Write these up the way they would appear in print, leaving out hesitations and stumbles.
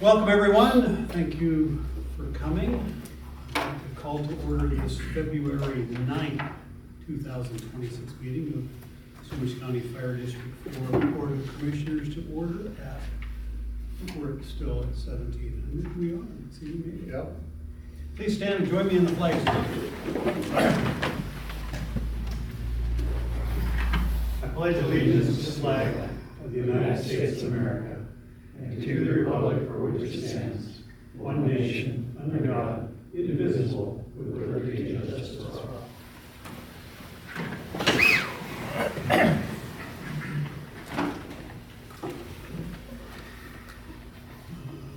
Welcome, everyone. Thank you for coming. I'd like to call to order this February 9th, 2026 meeting of Swinomish County Fire District 4 Board of Commissioners to order at, I think we're still at 1700. We are. See, we made it. Yep. Please stand and join me in the flag salute. I pledge allegiance to the flag of the United States of America and to the republic for which it stands, one nation, under God, indivisible, with liberty and justice for all.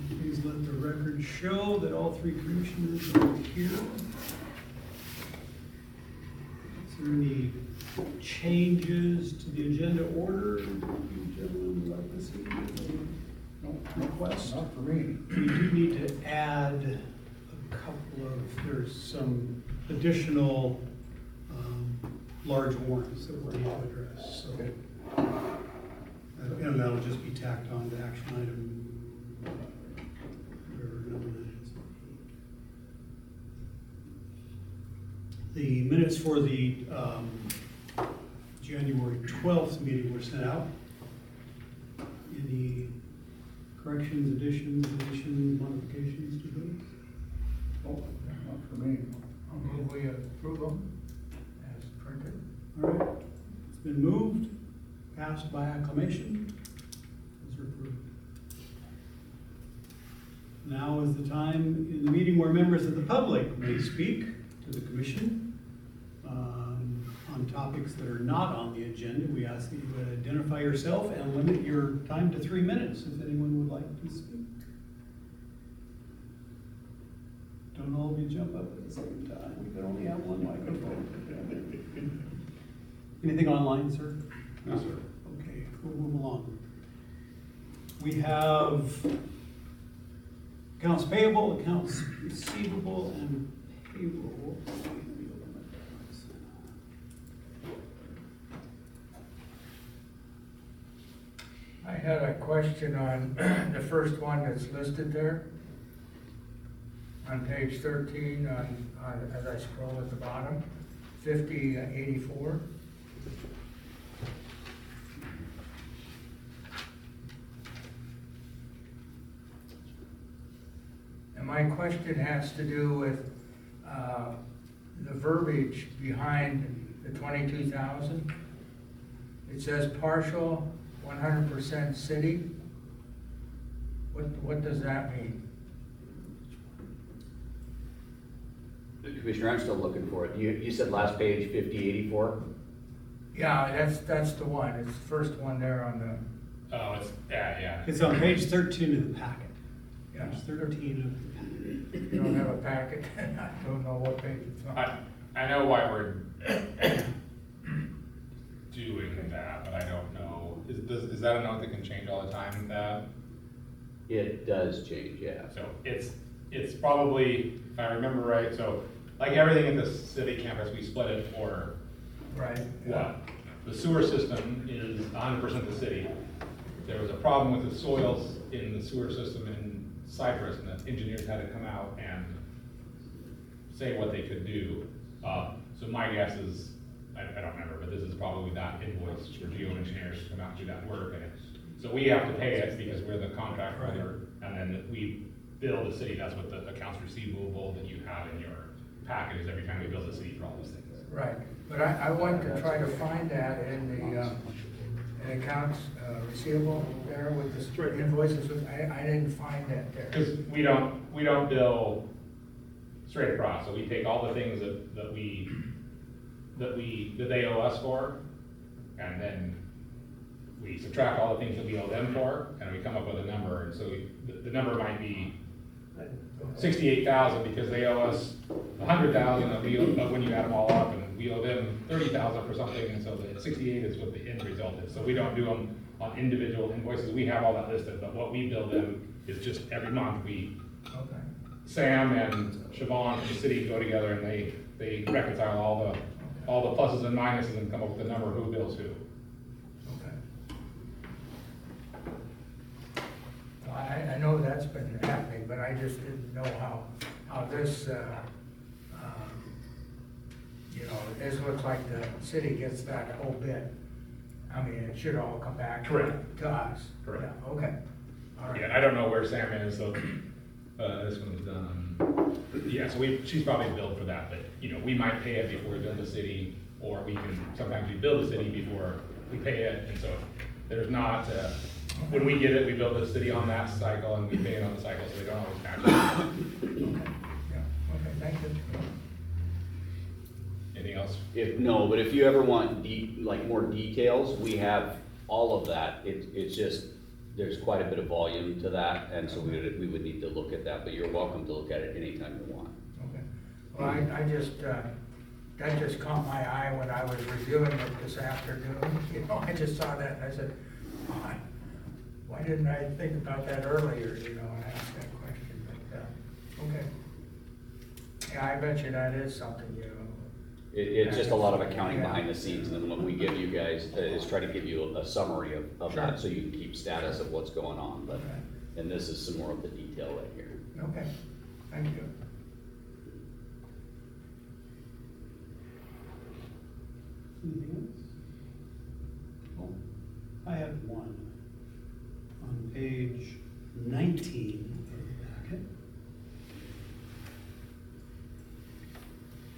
Please let the record show that all three commissioners are here. Is there any changes to the agenda order you gentlemen would like to see? No requests? Not for me. We do need to add a couple of, there's some additional large warrants that we're going to address, so. And that'll just be tacked on to action item, whatever number that is. The minutes for the January 12th meeting were sent out. Any corrections, additions, deletions, modifications to those? Oh, not for me. I'll move we approve them as printed. All right, it's been moved, passed by acclamation. Those are approved. Now is the time in the meeting where members of the public may speak to the commission on topics that are not on the agenda. We ask that you would identify yourself and limit your time to 3 minutes if anyone would like to speak. Don't all of you jump up at the same time. We could only have one microphone. Anything online, sir? No, sir. Okay, we'll move along. We have accounts payable, accounts receivable, and payroll. I had a question on the first one that's listed there. On page 13, as I scroll at the bottom, 5084. And my question has to do with the verbiage behind the 22,000. It says partial 100% city. What does that mean? Commissioner, I'm still looking for it. You said last page 5084? Yeah, that's the one. It's the first one there on the. Oh, yeah. It's on page 13 of the packet. Yeah. Page 13 of the packet. You don't have a packet. I don't know what page it's on. I know why we're doing that, but I don't know. Is that a note that can change all the time? That It does change, yeah. so it's probably, if I remember right. So like everything at the city campus, we split it for Right. what the sewer system is 100% the city. There was a problem with the soils in the sewer system in Cypress, and the engineers had to come out and say what they could do. So my guess is, I don't remember, but this is probably not invoiced for geoengineers to come out and do that work. And so we have to pay it because we're the contract holder, and then we bill the city. That's what the accounts receivable that you have in your packet is every time we bill the city for all these things. Right. But I want to try to find that in the accounts receivable there with the straight invoices. I didn't find that there. Because we don't bill straight across, so we take all the things that they owe us for, and then we subtract all the things that we owe them for, and we come up with a number. And so the number might be 68,000 because they owe us 100,000 of when you add them all up, and we owe them 30,000 for something, and so the 68 is what the end result is. So we don't do them on individual invoices. We have all that listed, but what we bill them is just every month Okay. Sam and Siobhan from the city go together and they reconcile all the pluses and minuses and come up with the number who bills who. Okay. I know that's been happening, but I just didn't know how this, you know, this looks like the city gets that whole bit. I mean, it should all come back Correct. to us. Correct. Yeah, okay, all right. Yeah, and I don't know where Sam is, so, this one was done, yeah, so she's probably billed for that, but, you know, we might pay it before we bill the city, or we can, sometimes we bill the city before we pay it, and so there's not, when we get it, we bill the city on that cycle, and we pay it on the cycle, so they don't always match up. Yeah, okay, thank you. Anything else? But if you ever want like more details, we have all of that. It's just, there's quite a bit of volume to that, and so we would need to look at that, but you're welcome to look at it anytime you want. Okay. Well, I just, that just caught my eye when I was reviewing it this afternoon. You know, I just saw that and I said, oh, why didn't I think about that earlier, you know, and ask that question, but, okay. Yeah, I bet you that is something, you know. It's just a lot of accounting behind the scenes, and then what we give you guys is try to give you a summary of Sure. that, so you can keep status of what's going on, but, Okay. and this is some more of the detail right here. Okay, thank you. Anything else? Oh, I have one. On page 19 of the packet.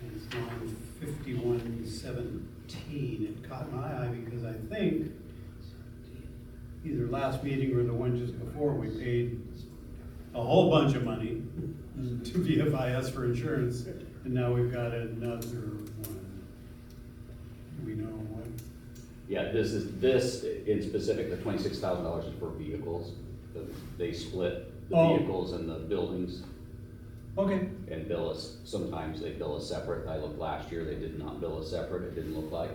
And it's line 5117. It caught my eye because I think either last meeting or the one just before, we paid a whole bunch of money to VFIS for insurance, and now we've got another one. Do we know what? Yeah, this in specific, the $26,000 is for vehicles. They split the Oh. vehicles and the buildings Okay, and bill us. Sometimes they bill us separate. I looked last year, they did not bill us separate, it didn't look like,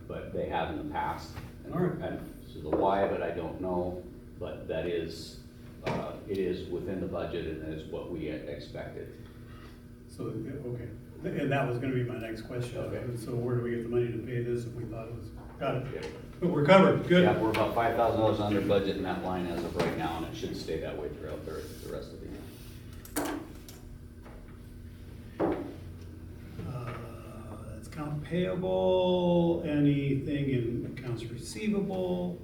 but they have in the past. And- All right. And so the why of it, I don't know, but that is, it is within the budget and is what we expected. so, yeah, okay. And that was gonna be my next question. Okay. So where do we get the money to pay this if we thought it was, got it? Yeah. But we're covered, good. Yeah, we're about $5,000 under budget in that line as of right now, and it should stay that way throughout the rest of the year. That's account payable, anything in accounts receivable,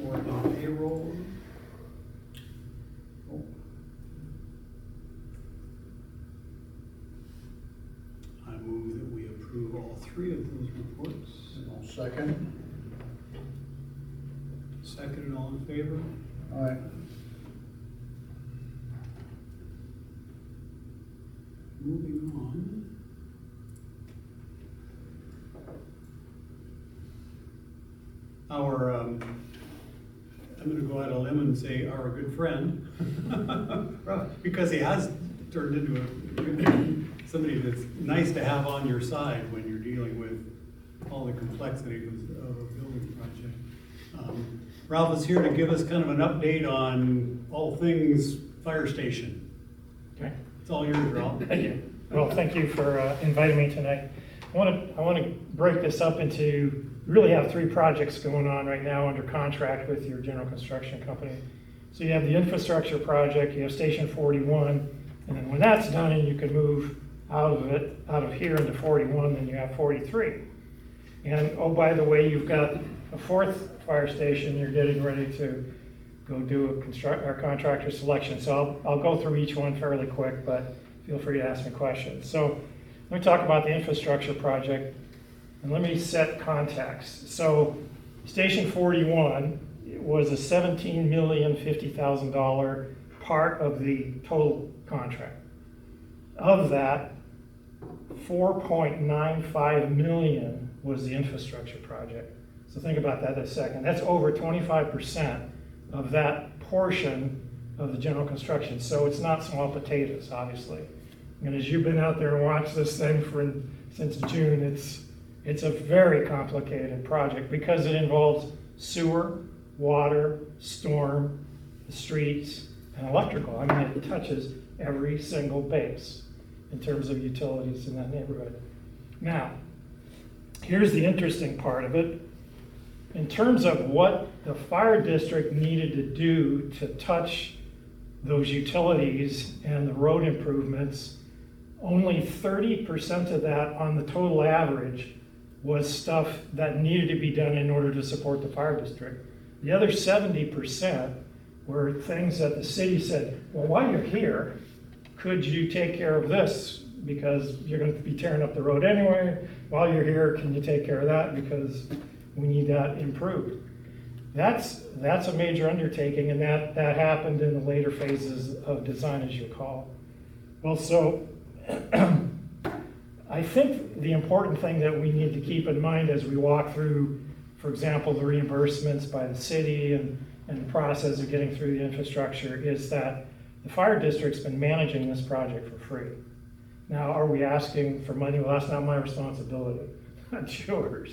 or in payroll? Oh. I move that we approve all three of those reports. I'll second. Second, and all in favor? All right. Moving on. I'm gonna go out on a limb and say our good friend, because he has turned into somebody that's nice to have on your side when you're dealing with all the complexities of a building project. Ralph is here to give us kind of an update on all things fire station. Okay. It's all yours, Ralph. Thank you. Well, thank you for inviting me tonight. I want to break this up into, we really have three projects going on right now under contract with your general construction company. So you have the infrastructure project, you have Station 41, and then when that's done and you can move out of here into 41, then you have 43. And oh, by the way, you've got a fourth fire station you're getting ready to go do a contractor selection. So I'll go through each one fairly quick, but feel free to ask me questions. So let me talk about the infrastructure project, and let me set context. So Station 41 was a $17,050,000 part of the total contract. Of that, $4.95 million was the infrastructure project. So think about that a second. That's over 25% of that portion of the general construction. So it's not small potatoes, obviously. And as you've been out there and watched this thing since June, it's a very complicated project because it involves sewer, water, storm, the streets, and electrical. I mean, it touches every single base in terms of utilities in that neighborhood. Now, here's the interesting part of it. in terms of what the fire district needed to do to touch those utilities and the road improvements, only 30% of that on the total average was stuff that needed to be done in order to support the fire district. The other 70% were things that the city said, well, while you're here, could you take care of this? Because you're gonna be tearing up the road anyway. While you're here, can you take care of that? Because we need that improved. That's a major undertaking, and that happened in the later phases of design, as you recall. Well, so I think the important thing that we need to keep in mind as we walk through, for example, the reimbursements by the city and the process of getting through the infrastructure is that the fire district's been managing this project for free. Now, are we asking for money? Well, that's not my responsibility, that's yours.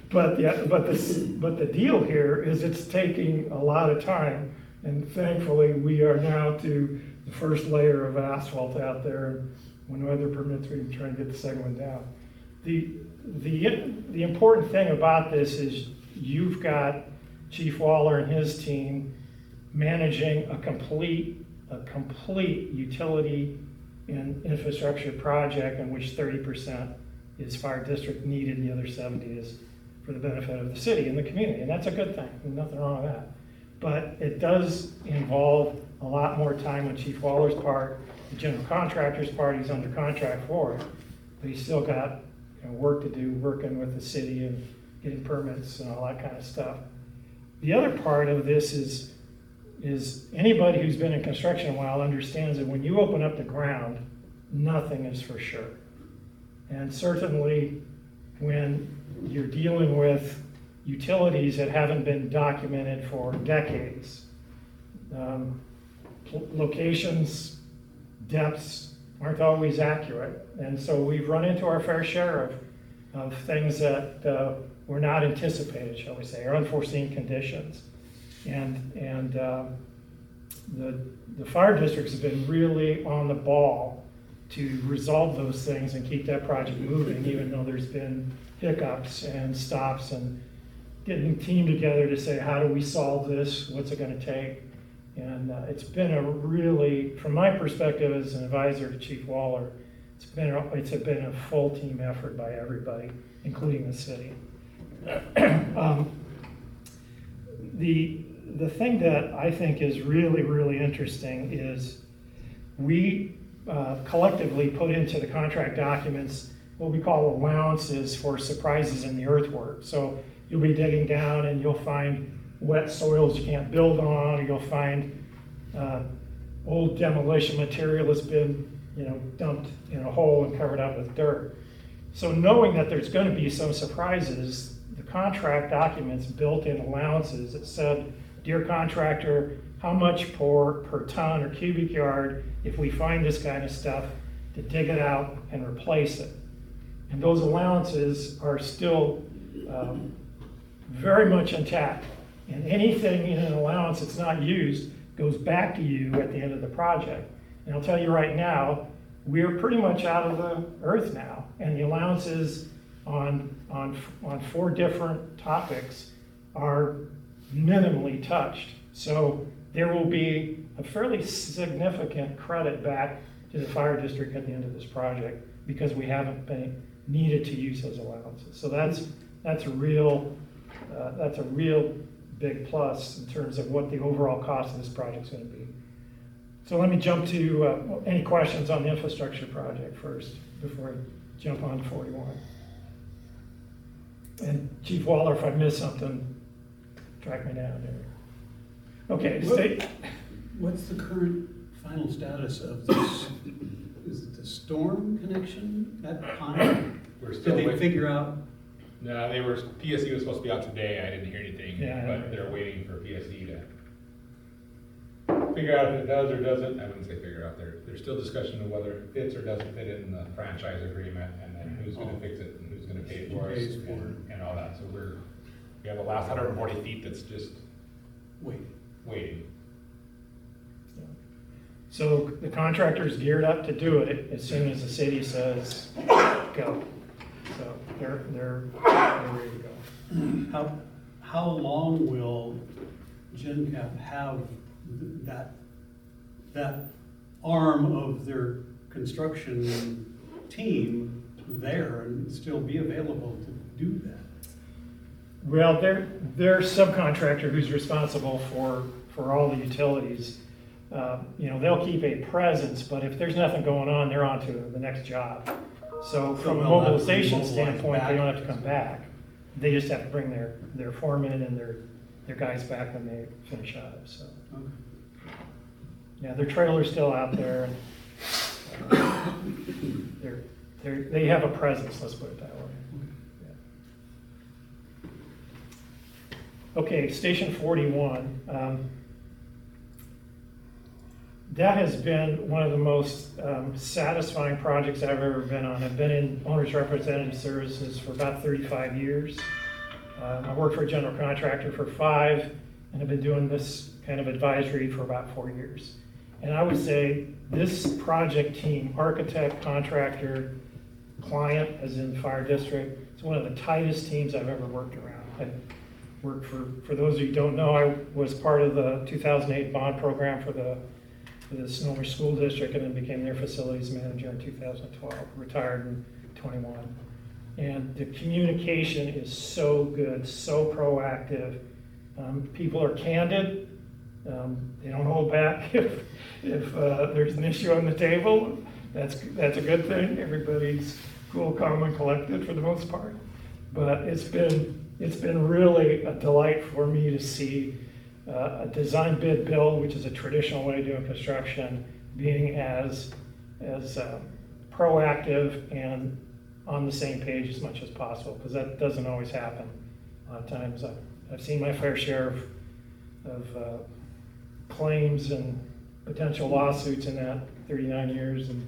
But the deal here is it's taking a lot of time, and thankfully we are now to the first layer of asphalt out there. When weather permits, we can try and get the second one down. The important thing about this is you've got Chief Waller and his team managing a complete utility and infrastructure project in which 30% is fire district needed, and the other 70 is for the benefit of the city and the community, and that's a good thing. There's nothing wrong with that. But it does involve a lot more time on Chief Waller's part, the general contractor's part. He's under contract for it, but he's still got work to do, working with the city and getting permits and all that kind of stuff. The other part of this is anybody who's been in construction a while understands that when you open up the ground, nothing is for sure. And certainly when you're dealing with utilities that haven't been documented for decades, locations, depths aren't always accurate. And so we've run into our fair share of things that were not anticipated, shall we say, or unforeseen conditions. And the fire districts have been really on the ball to resolve those things and keep that project moving, even though there's been hiccups and stops, and getting a team together to say, how do we solve this? What's it going to take? And it's been a really, from my perspective as an advisor to Chief Waller, it's been a full team effort by everybody, including the city. The thing that I think is really, really interesting is we collectively put into the contract documents what we call allowances for surprises in the earthwork. So you'll be digging down and you'll find wet soils you can't build on, or you'll find old demolition material that's been dumped in a hole and covered up with dirt. So knowing that there's going to be some surprises, the contract documents built in allowances that said, dear contractor, how much per ton or cubic yard if we find this kind of stuff to dig it out and replace it. And those allowances are still very much intact. And anything in an allowance that's not used goes back to you at the end of the project. And I'll tell you right now, we're pretty much out of the earth now. And the allowances on 4 different topics are minimally touched. So there will be a fairly significant credit back to the fire district at the end of this project because we haven't been needed to use those allowances. So that's a real big plus in terms of what the overall cost of this project is going to be. So let me jump to any questions on the infrastructure project first before I jump on to 41. And Chief Waller, if I missed something, track me down there. Okay, What's the current final status of this? Is it the storm connection at Pine? We're Did still they waiting. figure out? No, PSE was supposed to be out today, I didn't hear anything, Yeah, but right. they're waiting for PSE to figure out if it does or doesn't. I wouldn't say figure out, there's still discussion of whether it fits or doesn't fit in the franchise agreement, and then who's gonna fix it and who's gonna pay for Who pays it for and all that. So we have the last 140 feet that's just Wait. waiting. so the contractor's geared up to do it as soon as the city says, go. So they're ready to go. how long will GenCap have that arm of their construction team there and still be available to do that? Well, their subcontractor who's responsible for all the utilities, they'll keep a presence, but if there's nothing going on, they're on to the next job. So from a they'll have to mobilization mobilize standpoint, they don't back. have to come back. They just have to bring their foremen and their guys back when they finish up, so. Okay. Yeah, their trailer's still out there. They have a presence, let's put it that way. Yeah. Okay, Station 41. That has been one of the most satisfying projects I've ever been on. I've been in owner's representative services for about 35 years. I worked for a general contractor for 5, and I've been doing this kind of advisory for about 4 years. And I would say this project team, architect, contractor, client, as in fire district, it's one of the tightest teams I've ever worked around. I worked for those of you who don't know, I was part of the 2008 bond program for the Sonoma School District, and then became their facilities manager in 2012, retired in 21. And the communication is so good, so proactive. People are candid. They don't hold back if there's an issue on the table. That's a good thing. Everybody's cool, calm, and collected for the most part. But it's been really a delight for me to see a design bid build, which is a traditional way of doing construction, being as proactive and on the same page as much as possible, because that doesn't always happen. A lot of times I've seen my fair share of claims and potential lawsuits in that 39 years, and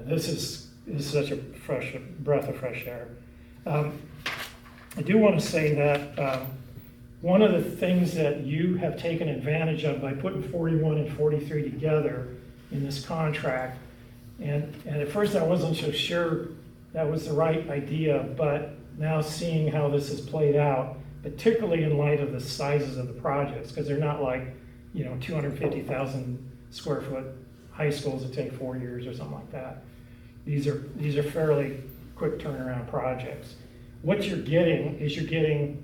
this is such a breath of fresh air. I do want to say that one of the things that you have taken advantage of by putting 41 and 43 together in this contract, and at first I wasn't so sure that was the right idea, but now seeing how this has played out, particularly in light of the sizes of the projects, because they're not like 250,000 square foot high schools that take 4 years or something like that. These are fairly quick turnaround projects. What you're getting,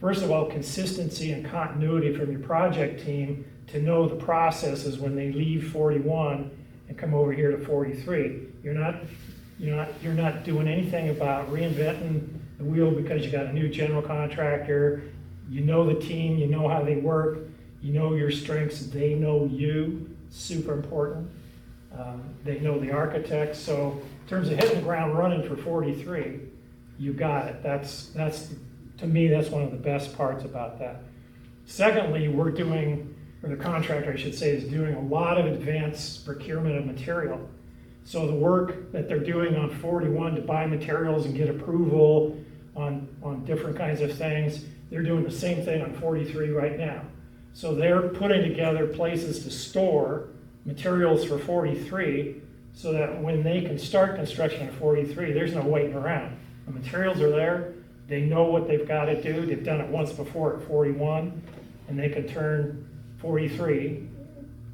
first of all, consistency and continuity from your project team to know the processes when they leave 41 and come over here to 43. You're not doing anything about reinventing the wheel because you got a new general contractor. You know the team, you know how they work, you know your strengths, they know you, super important. They know the architects, so in terms of hitting the ground running for 43, you got it. That's to me, that's one of the best parts about that. Secondly, the contractor, I should say, is doing a lot of advanced procurement of material. So the work that they're doing on 41 to buy materials and get approval on different kinds of things, they're doing the same thing on 43 right now. So they're putting together places to store materials for 43 so that when they can start construction on 43, there's no waiting around. The materials are there, they know what they've got to do, they've done it once before at 41, and they can turn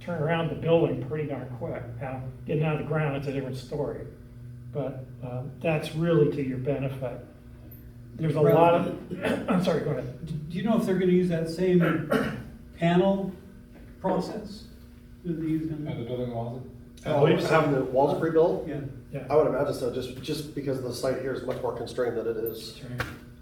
around the building pretty darn quick. Now, getting out of the ground, it's a different story, but that's really to your benefit. There's a lot of, I'm sorry, go ahead. Do you know if they're going to use that same panel process that they use in? And the building walls? Having the walls pre-built? Yeah. Yeah. I would imagine so, just because the site here is much more constrained than it is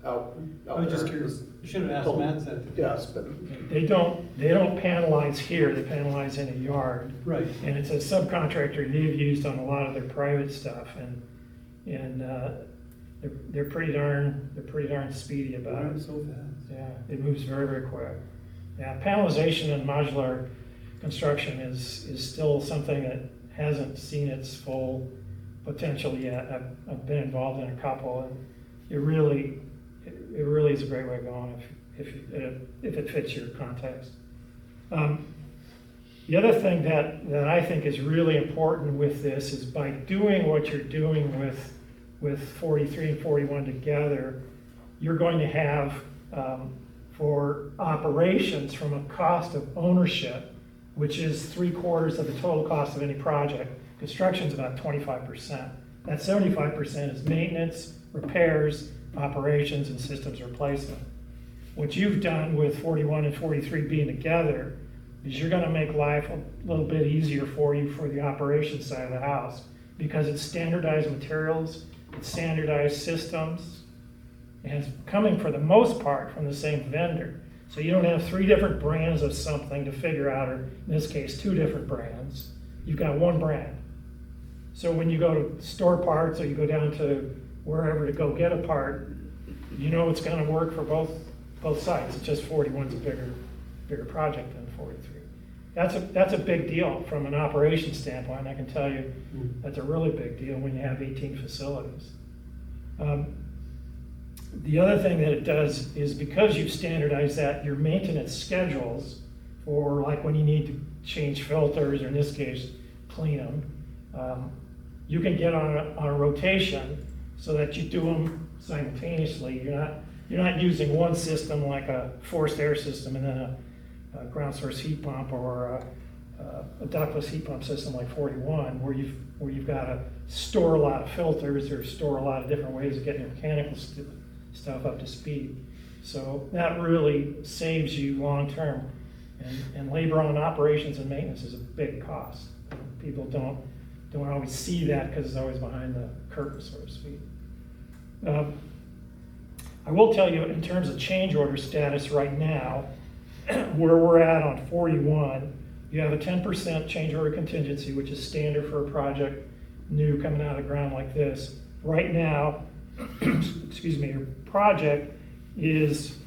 out I was just there. curious. I should have asked Matt that. Yes, but They don't panelize here, they panelize in a yard. Right. And it's a subcontractor they've used on a lot of their private stuff, and they're pretty darn speedy about it. So fast. Yeah, it moves very, very quick. Yeah, panelization and modular construction is still something that hasn't seen its full potential yet. I've been involved in a couple, and it really is a great way of going if it fits your context. The other thing that I think is really important with this is by doing what you're doing with 43 and 41 together, you're going to have for operations from a cost of ownership, which is 3/4 of the total cost of any project. Construction's about 25%. That 75% is maintenance, repairs, operations, and systems replacement. What you've done with 41 and 43 being together is you're gonna make life a little bit easier for you for the operations side of the house, because it's standardized materials, it's standardized systems, and it's coming for the most part from the same vendor. So you don't have 3 different brands of something to figure out, or in this case, 2 different brands. You've got one brand. So when you go to store parts, or you go down to wherever to go get a part, you know it's gonna work for both sides. It's just 41's a bigger project than 43. That's a big deal from an operations standpoint. I can tell you that's a really big deal when you have 18 facilities. The other thing that it does is, because you've standardized that, your maintenance schedules, for like when you need to change filters, or in this case, clean them, you can get on a rotation so that you do them simultaneously. You're not using one system like a forced air system and then a ground source heat pump, or a ductless heat pump system like 41, where you've got to store a lot of filters or store a lot of different ways of getting your mechanical stuff up to speed. So that really saves you long term. And labor on operations and maintenance is a big cost. People don't always see that because it's always behind the curtain, so to speak. I will tell you, in terms of change order status right now, where we're at on 41, you have a 10% change order contingency, which is standard for a project new coming out of the ground like this. Right now, excuse me, your project is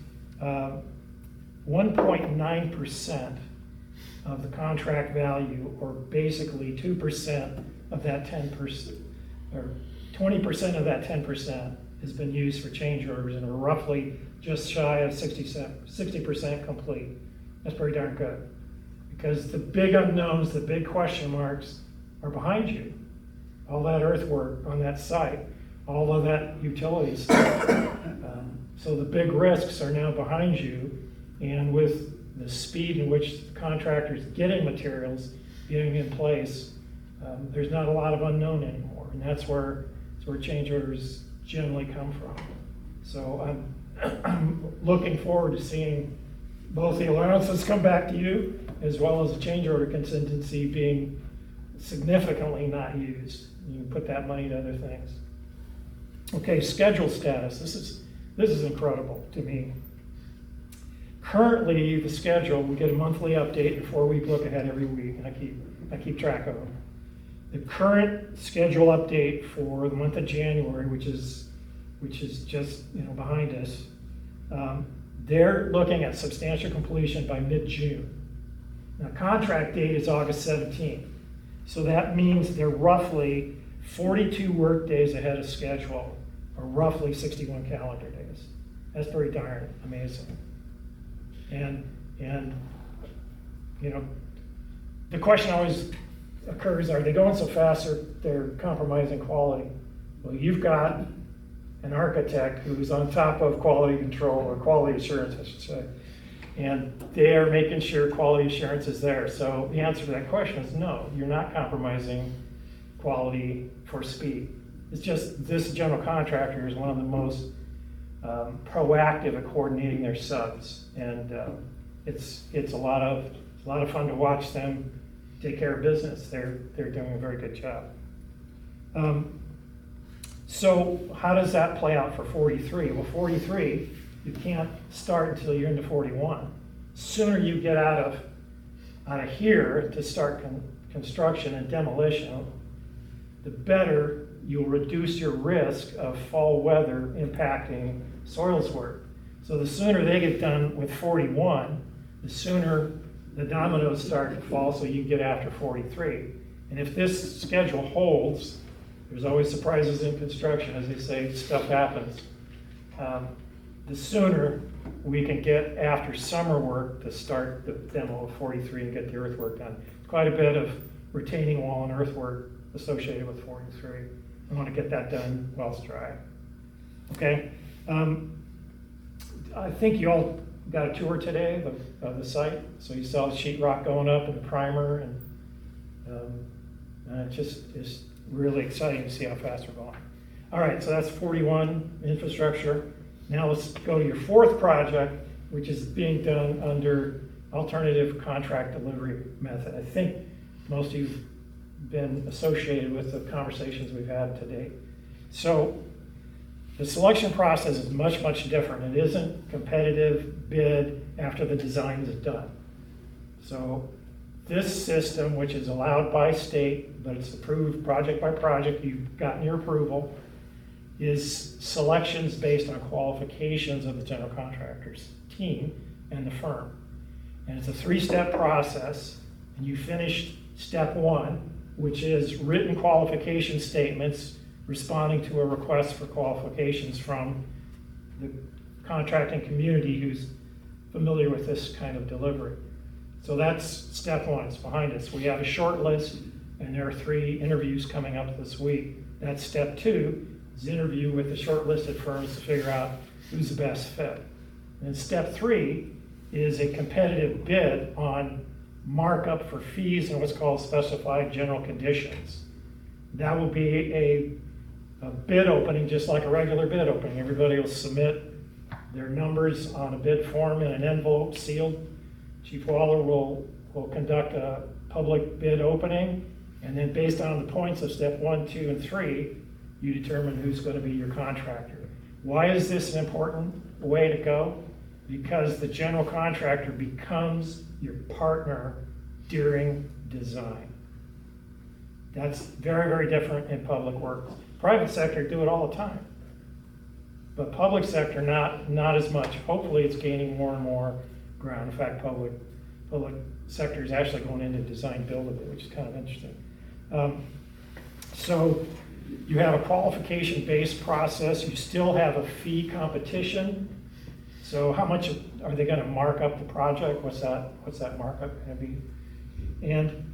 1.9% of the contract value, or basically 2% of that 10%, or 20% of that 10% has been used for change orders, and we're roughly just shy of 60% complete. That's pretty darn good, because the big unknowns, the big question marks are behind you. All that earthwork on that site, all of that utility stuff. So the big risks are now behind you, and with the speed in which the contractor's getting materials, getting in place, there's not a lot of unknown anymore, and that's where change orders generally come from. So I'm looking forward to seeing both the allowances come back to you, as well as the change order contingency being significantly not used. You can put that money to other things. Okay, schedule status. This is incredible to me. Currently, the schedule, we get a monthly update and 4-week look ahead every week, and I keep track of them. The current schedule update for the month of January, which is just behind us, they're looking at substantial completion by mid-June. Now, contract date is August 17th, so that means they're roughly 42 work days ahead of schedule, or roughly 61 calendar days. That's pretty darn amazing. And the question always occurs, are they going so fast or they're compromising quality? Well, you've got an architect who's on top of quality control, or quality assurance, I should say, and they're making sure quality assurance is there. So the answer to that question is no, you're not compromising quality for speed. It's just this general contractor is one of the most proactive at coordinating their subs, and it's a lot of fun to watch them take care of business. They're doing a very good job. So how does that play out for 43? Well, 43, you can't start until you're into 41. Sooner you get out of here to start construction and demolition, the better you'll reduce your risk of fall weather impacting soils work. So the sooner they get done with 41, the sooner the dominoes start to fall, so you get after 43. And if this schedule holds, there's always surprises in construction. As they say, stuff happens. The sooner we can get after summer work to start the demo of 43 and get the earthwork done. Quite a bit of retaining wall and earthwork associated with 43. I want to get that done while it's dry. Okay. I think you all got a tour today of the site, so you saw the sheet rock going up and the primer, and it just is really exciting to see how fast we're going. All right, so that's 41 infrastructure. Now let's go to your fourth project, which is being done under alternative contract delivery method. I think most of you've been associated with the conversations we've had to date. So the selection process is much, much different. It isn't competitive bid after the design is done. So this system, which is allowed by state, but it's approved project by project, you've gotten your approval, is selections based on qualifications of the general contractor's team and the firm. And it's a 3-step process, and you finished step 1, which is written qualification statements responding to a request for qualifications from the contracting community who's familiar with this kind of delivery. So that's step 1, it's behind us. We have a short list, and there are 3 interviews coming up this week. That's step 2, is interview with the shortlisted firms to figure out who's the best fit. And step 3 is a competitive bid on markup for fees and what's called specified general conditions. That will be a bid opening, just like a regular bid opening. Everybody will submit their numbers on a bid form in an envelope sealed. Chief Waller will conduct a public bid opening, and then based on the points of step 1, 2, and 3, you determine who's going to be your contractor. Why is this an important way to go? Because the general contractor becomes your partner during design. That's very, very different in public works. Private sector do it all the time, but public sector not as much. Hopefully it's gaining more and more ground. In fact, public sector is actually going into design build a bit, which is kind of interesting. So you have a qualification-based process. You still have a fee competition. So how much are they going to mark up the project? What's that markup going to be? And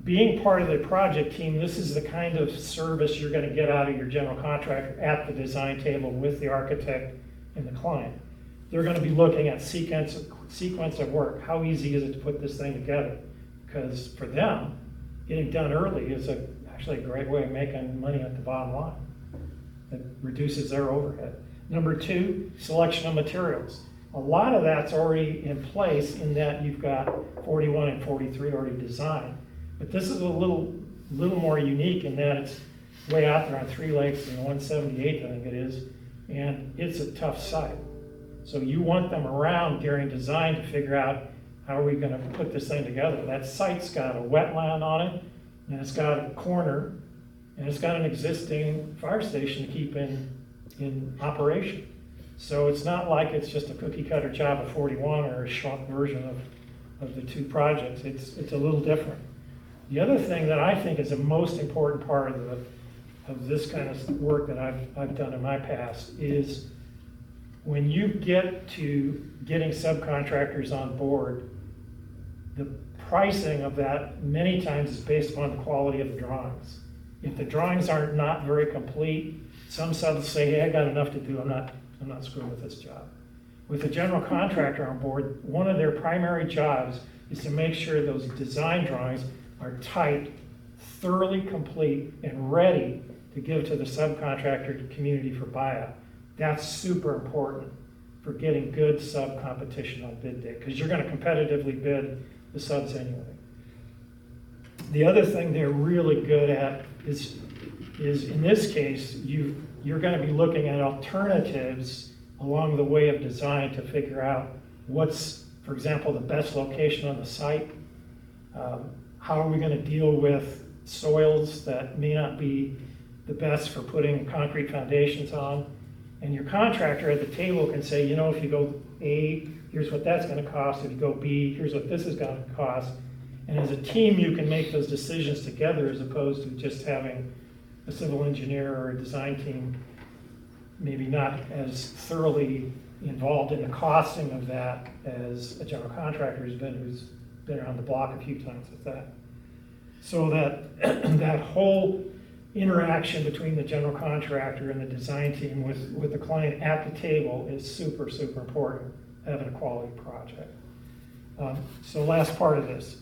being part of the project team, this is the kind of service you're going to get out of your general contractor at the design table with the architect and the client. They're going to be looking at sequence of work. How easy is it to put this thing together? Because for them, getting done early is actually a great way of making money at the bottom line. It reduces their overhead. Number 2, selection of materials. A lot of that's already in place in that you've got 41 and 43 already designed. But this is a little more unique in that it's way out there on 3 Lakes and 178th, I think it is, and it's a tough site. So you want them around during design to figure out how are we going to put this thing together. That site's got a wetland on it, and it's got a corner, and it's got an existing fire station to keep in operation. So it's not like it's just a cookie cutter job of 41 or a shrunk version of the 2 projects. It's a little different. The other thing that I think is the most important part of this kind of work that I've done in my past is when you get to getting subcontractors on board, the pricing of that many times is based upon the quality of the drawings. If the drawings are not very complete, some subs say, hey, I got enough to do, I'm not screwing with this job. With a general contractor on board, one of their primary jobs is to make sure those design drawings are typed, thoroughly complete, and ready to give to the subcontractor community for buyout. That's super important for getting good sub competition on bid day, because you're going to competitively bid the subs anyway. The other thing they're really good at is in this case, you're going to be looking at alternatives along the way of design to figure out what's, for example, the best location on the site. How are we going to deal with soils that may not be the best for putting concrete foundations on? And your contractor at the table can say, you know, if you go A, here's what that's going to cost. If you go B, here's what this is going to cost. And as a team, you can make those decisions together as opposed to just having a civil engineer or a design team maybe not as thoroughly involved in the costing of that as a general contractor who's been around the block a few times with that. So that that whole interaction between the general contractor and the design team with the client at the table is super, super important, having a quality project. So last part of this.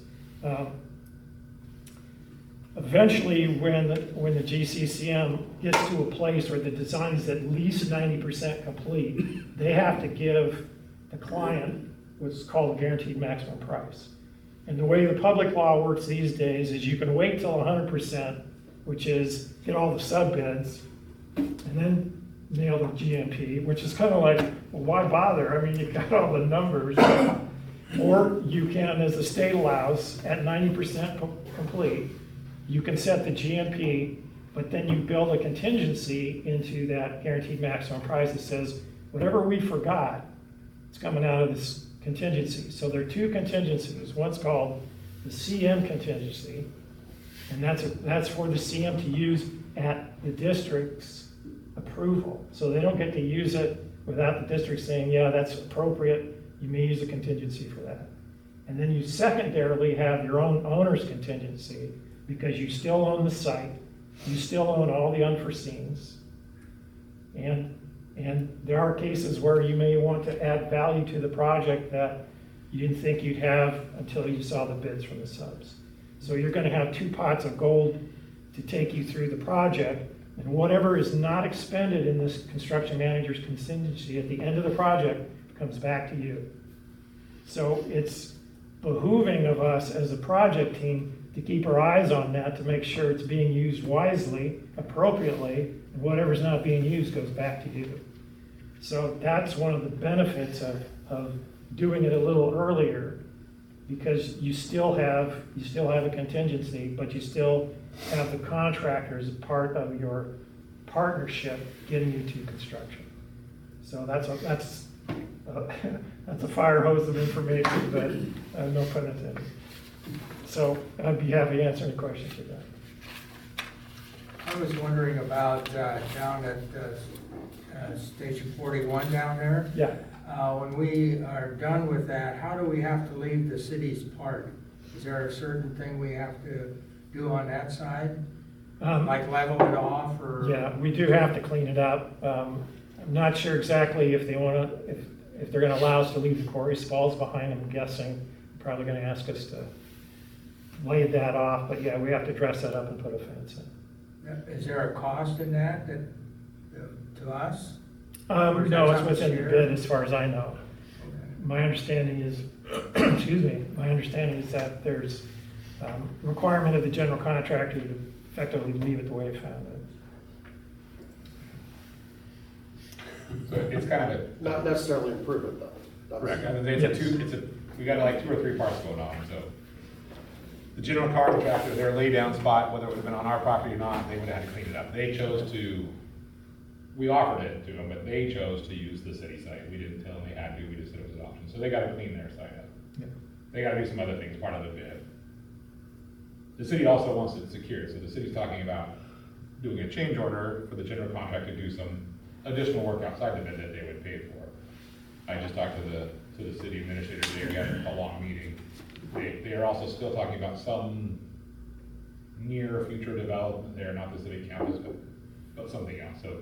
Eventually, when the GCCM gets to a place where the design is at least 90% complete, they have to give the client what's called a guaranteed maximum price. And the way the public law works these days is you can wait till 100%, which is get all the sub bids, and then nail the GMP, which is kind of like, well, why bother? I mean, you've got all the numbers. Or you can, as the state allows, at 90% complete, you can set the GMP, but then you build a contingency into that guaranteed maximum price that says, whatever we forgot, it's coming out of this contingency. So there are two contingencies. One's called the CM contingency, and that's for the CM to use at the district's approval. So they don't get to use it without the district saying, yeah, that's appropriate. You may use a contingency for that. And then you secondarily have your own owner's contingency, because you still own the site, you still own all the unforeseens. And there are cases where you may want to add value to the project that you didn't think you'd have until you saw the bids from the subs. So you're gonna have two pots of gold to take you through the project, and whatever is not expended in this construction manager's contingency at the end of the project comes back to you. So it's behooving of us as a project team to keep our eyes on that, to make sure it's being used wisely, appropriately, and whatever's not being used goes back to you. So that's one of the benefits of doing it a little earlier, because you still have a contingency, but you still have the contractors as part of your partnership getting you to construction. So that's a fire hose of information, but no pun intended. So I'd be happy to answer any questions you got. I was wondering about down at Station 41 down there. Yeah. When we are done with that, how do we have to leave the city's part? Is there a certain thing we have to do on that side? Like level it off, or? Yeah, we do have to clean it up. I'm not sure exactly if they want to, if they're going to allow us to leave the quarry spalls behind. I'm guessing they're probably going to ask us to lay that off, but yeah, we have to dress that up and put a fence in. Is there a cost in that to us? No, it's within the bid as far as I know. Okay. My understanding is, excuse me, my understanding is that there's requirement of the general contractor to effectively leave it the way it found it. So it's kind of a, Not necessarily improve it, though. That's- correct, I mean, we got like 2 or 3 parts going on, so. The general contractor, their lay down spot, whether it would have been on our property or not, they would have had to clean it up. They chose to, we offered it to them, but they chose to use the city site. We didn't tell them they had to, we just said it was an option. So they gotta clean their site up. Yeah. They gotta do some other things, part of the bid. The city also wants it secured, so the city's talking about doing a change order for the general contractor to do some additional work outside the bid that they would pay for. I just talked to the city administrator today, we had a long meeting. They are also still talking about some near future development there, not the city campus, but something else. So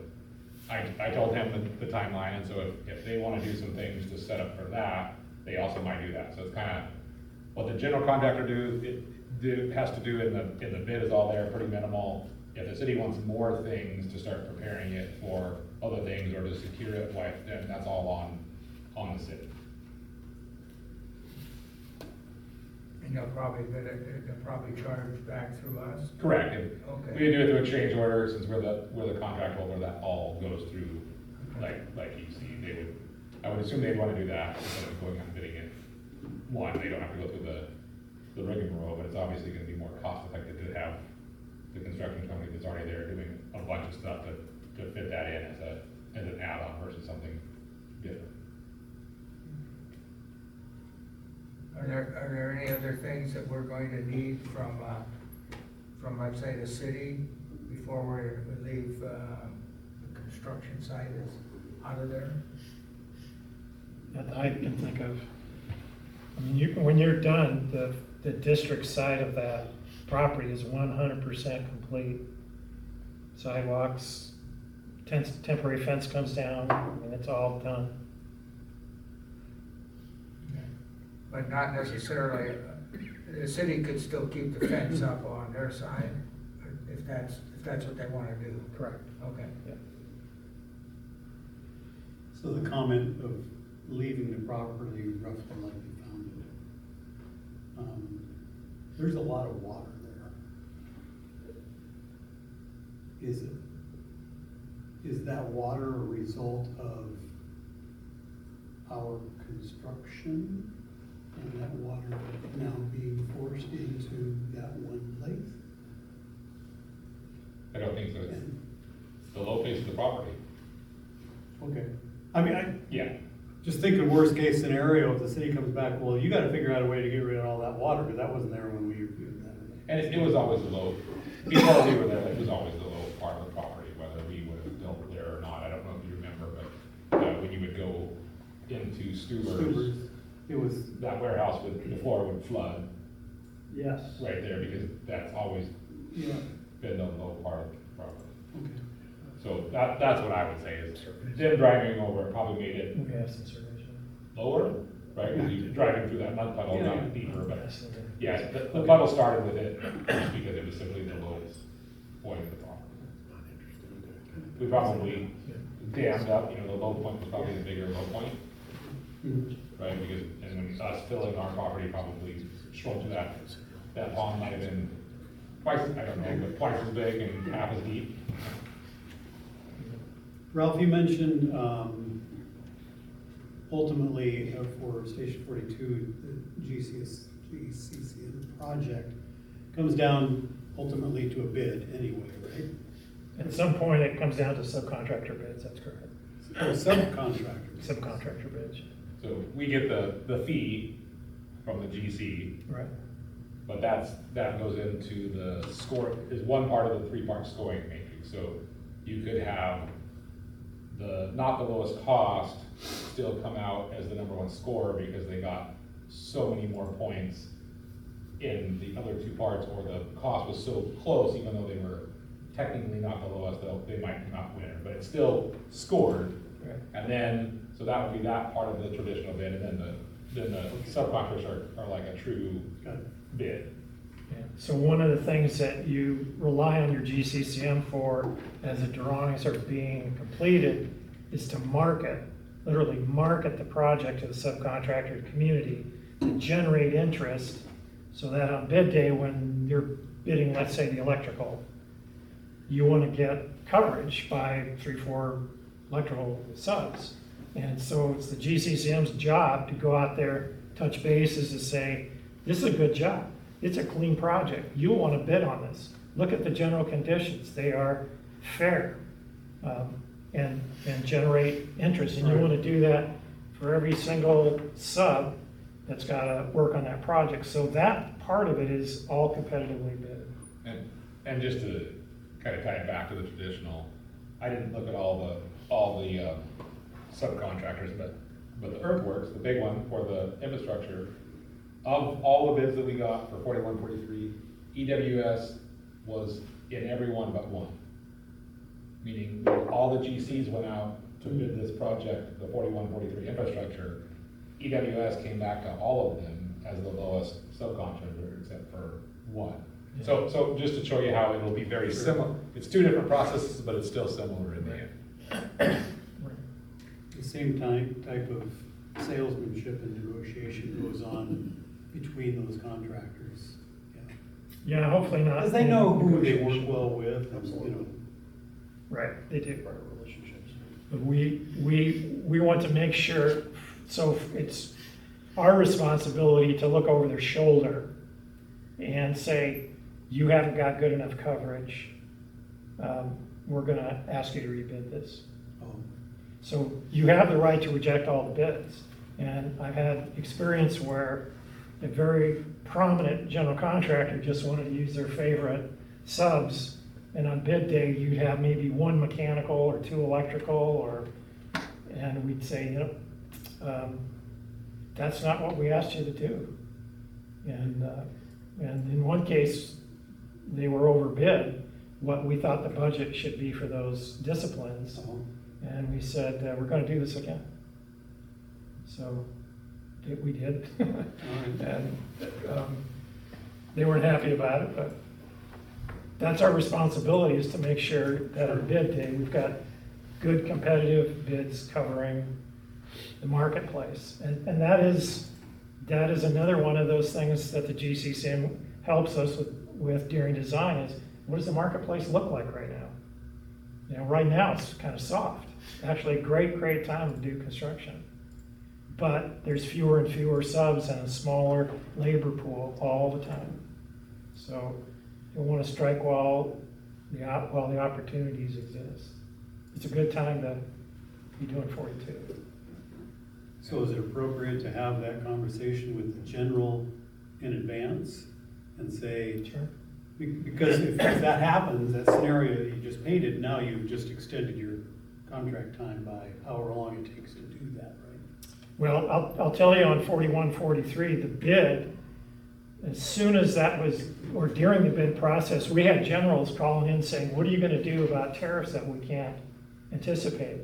I told him the timeline, and so if they want to do some things to set up for that, they also might do that. So it's kind of what the general contractor has to do in the bid is all there, pretty minimal. If the city wants more things to start preparing it for other things or to secure it, then that's all on the city. And they'll probably charge back through us? Correct. Okay. We do it through a change order, since we're the contract holder, that all goes through, like you see, I would assume they'd want to do that instead of going out and bidding it. One, they don't have to go through the rigmarole, but it's obviously gonna be more cost effective to have the construction company that's already there doing a bunch of stuff to fit that in as an add-on versus something different. Are there any other things that we're going to need from let's say, the city before we leave the construction site is out of there? That I can think of. I mean, when you're done, the district side of that property is 100% complete. sidewalks, temporary fence comes down, and it's all done. But not necessarily, the city could still keep the fence up on their side, if that's what they wanna do. Correct. Okay. So the comment of leaving the property roughly like you found it. There's a lot of water there. Is that water a result of our construction? And that water now being forced into that one place? I don't think so. It's the low face of the property. Okay. I mean, Yeah. just thinking worst case scenario, if the city comes back, well, you gotta figure out a way to get rid of all that water, because that wasn't there when we reviewed that. And it was always the low, before we were there, it was always the low part of the property, whether we would have built there or not. I don't know if you remember, but when you would go into Stuber's, It was, that warehouse the floor would flood yes. right there because that's always Yeah, been the low part of the property. okay. So that's what I would say is them driving over it probably made it We have some surveyors. lower, right? Because you're driving through that mud puddle, Yeah. not deeper, but yeah, the puddle started with it just because it was simply the lowest point of the property. We probably dammed up, the low point was probably the bigger low point, Mhm. right? Because, and when us filling our property probably shrunk to that pond might have been twice, I don't know, but twice as big and half as deep. Ralph, you mentioned, ultimately, for Station 42, the GCCN project comes down ultimately to a bid anyway, right? At some point, it comes down to subcontractor bids, that's correct. Or subcontractors. Subcontractor bids, So we get the fee from the GC, right. but that goes into the score, is one part of the three-part scoring matrix. So you could have not the lowest cost still come out as the number one scorer because they got so many more points in the other two parts, or the cost was so close, even though they were technically not the lowest, they might come out winner, but it's still scored. Right. And then, so that would be that part of the traditional bid, and then the subcontractors are like a true Got it. bid. Yeah. So one of the things that you rely on your GCCM for as the drawings are being completed is to literally market the project to the subcontractor community to generate interest so that on bid day, when you're bidding, let's say the electrical, you want to get coverage by 3-4 electrical subs. And so it's the GCCM's job to go out there, touch bases to say, this is a good job. It's a clean project. You want to bid on this. Look at the general conditions. They are fair, and generate interest. And you want to do that for every single sub that's got to work on that project. So that part of it is all competitively bid. And just to kind of tie it back to the traditional, I didn't look at all the subcontractors, but the earthworks, the big one for the infrastructure, of all the bids that we got for 41, 43, EWS was in every one but one. Meaning all the GCs went out to bid this project, the 41, 43 infrastructure. EWS came back to all of them as the lowest subcontractor except for one. So just to show you how it'll be very similar. It's two different processes, but it's still similar in the end. The same type of salesmanship and negotiation goes on between those contractors. Yeah. Yeah, hopefully not. Because they know who they work negotiation. well with, Absolutely. Right, they do. Prior relationships. But we want to make sure, so it's our responsibility to look over their shoulder and say, you haven't got good enough coverage. We're gonna ask you to rebid this. So you have the right to reject all the bids. And I've had experience where a very prominent general contractor just wanted to use their favorite subs. And on bid day, you'd have maybe one mechanical or two electrical, and we'd say, that's not what we asked you to do. And in one case, they were overbid, what we thought the budget should be for those disciplines. So, And we said, we're gonna do this again. So, we did. all right. And they weren't happy about it, but that's our responsibility, is to make sure that our bid day, we've got good competitive bids covering the marketplace. And that is another one of those things that the GCCM helps us with during design is, what does the marketplace look like right now? You know, right now it's kind of soft. Actually, a great time to do construction. But there's fewer and fewer subs and a smaller labor pool all the time. So you want to strike while the opportunities exist. It's a good time to be doing 42. So is it appropriate to have that conversation with the general in advance and say, Sure. because if that happens, that scenario that you just painted, now you've just extended your contract time by however long it takes to do that, right? Well, I'll tell you on 41, 43, the bid, as soon as that was, or during the bid process, we had generals calling in saying, what are you gonna do about tariffs that we can't anticipate?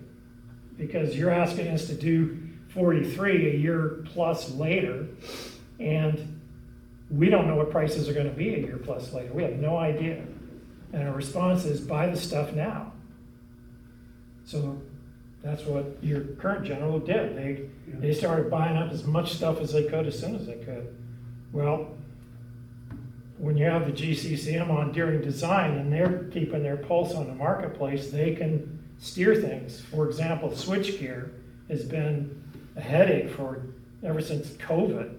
Because you're asking us to do 43 a year plus later, and we don't know what prices are gonna be a year plus later. We have no idea. And our response is, buy the stuff now. So that's what your current general did. They started buying up as much stuff as they could as soon as they could. Well, when you have the GCCM on during design and they're keeping their pulse on the marketplace, they can steer things. For example, switchgear has been a headache ever since COVID.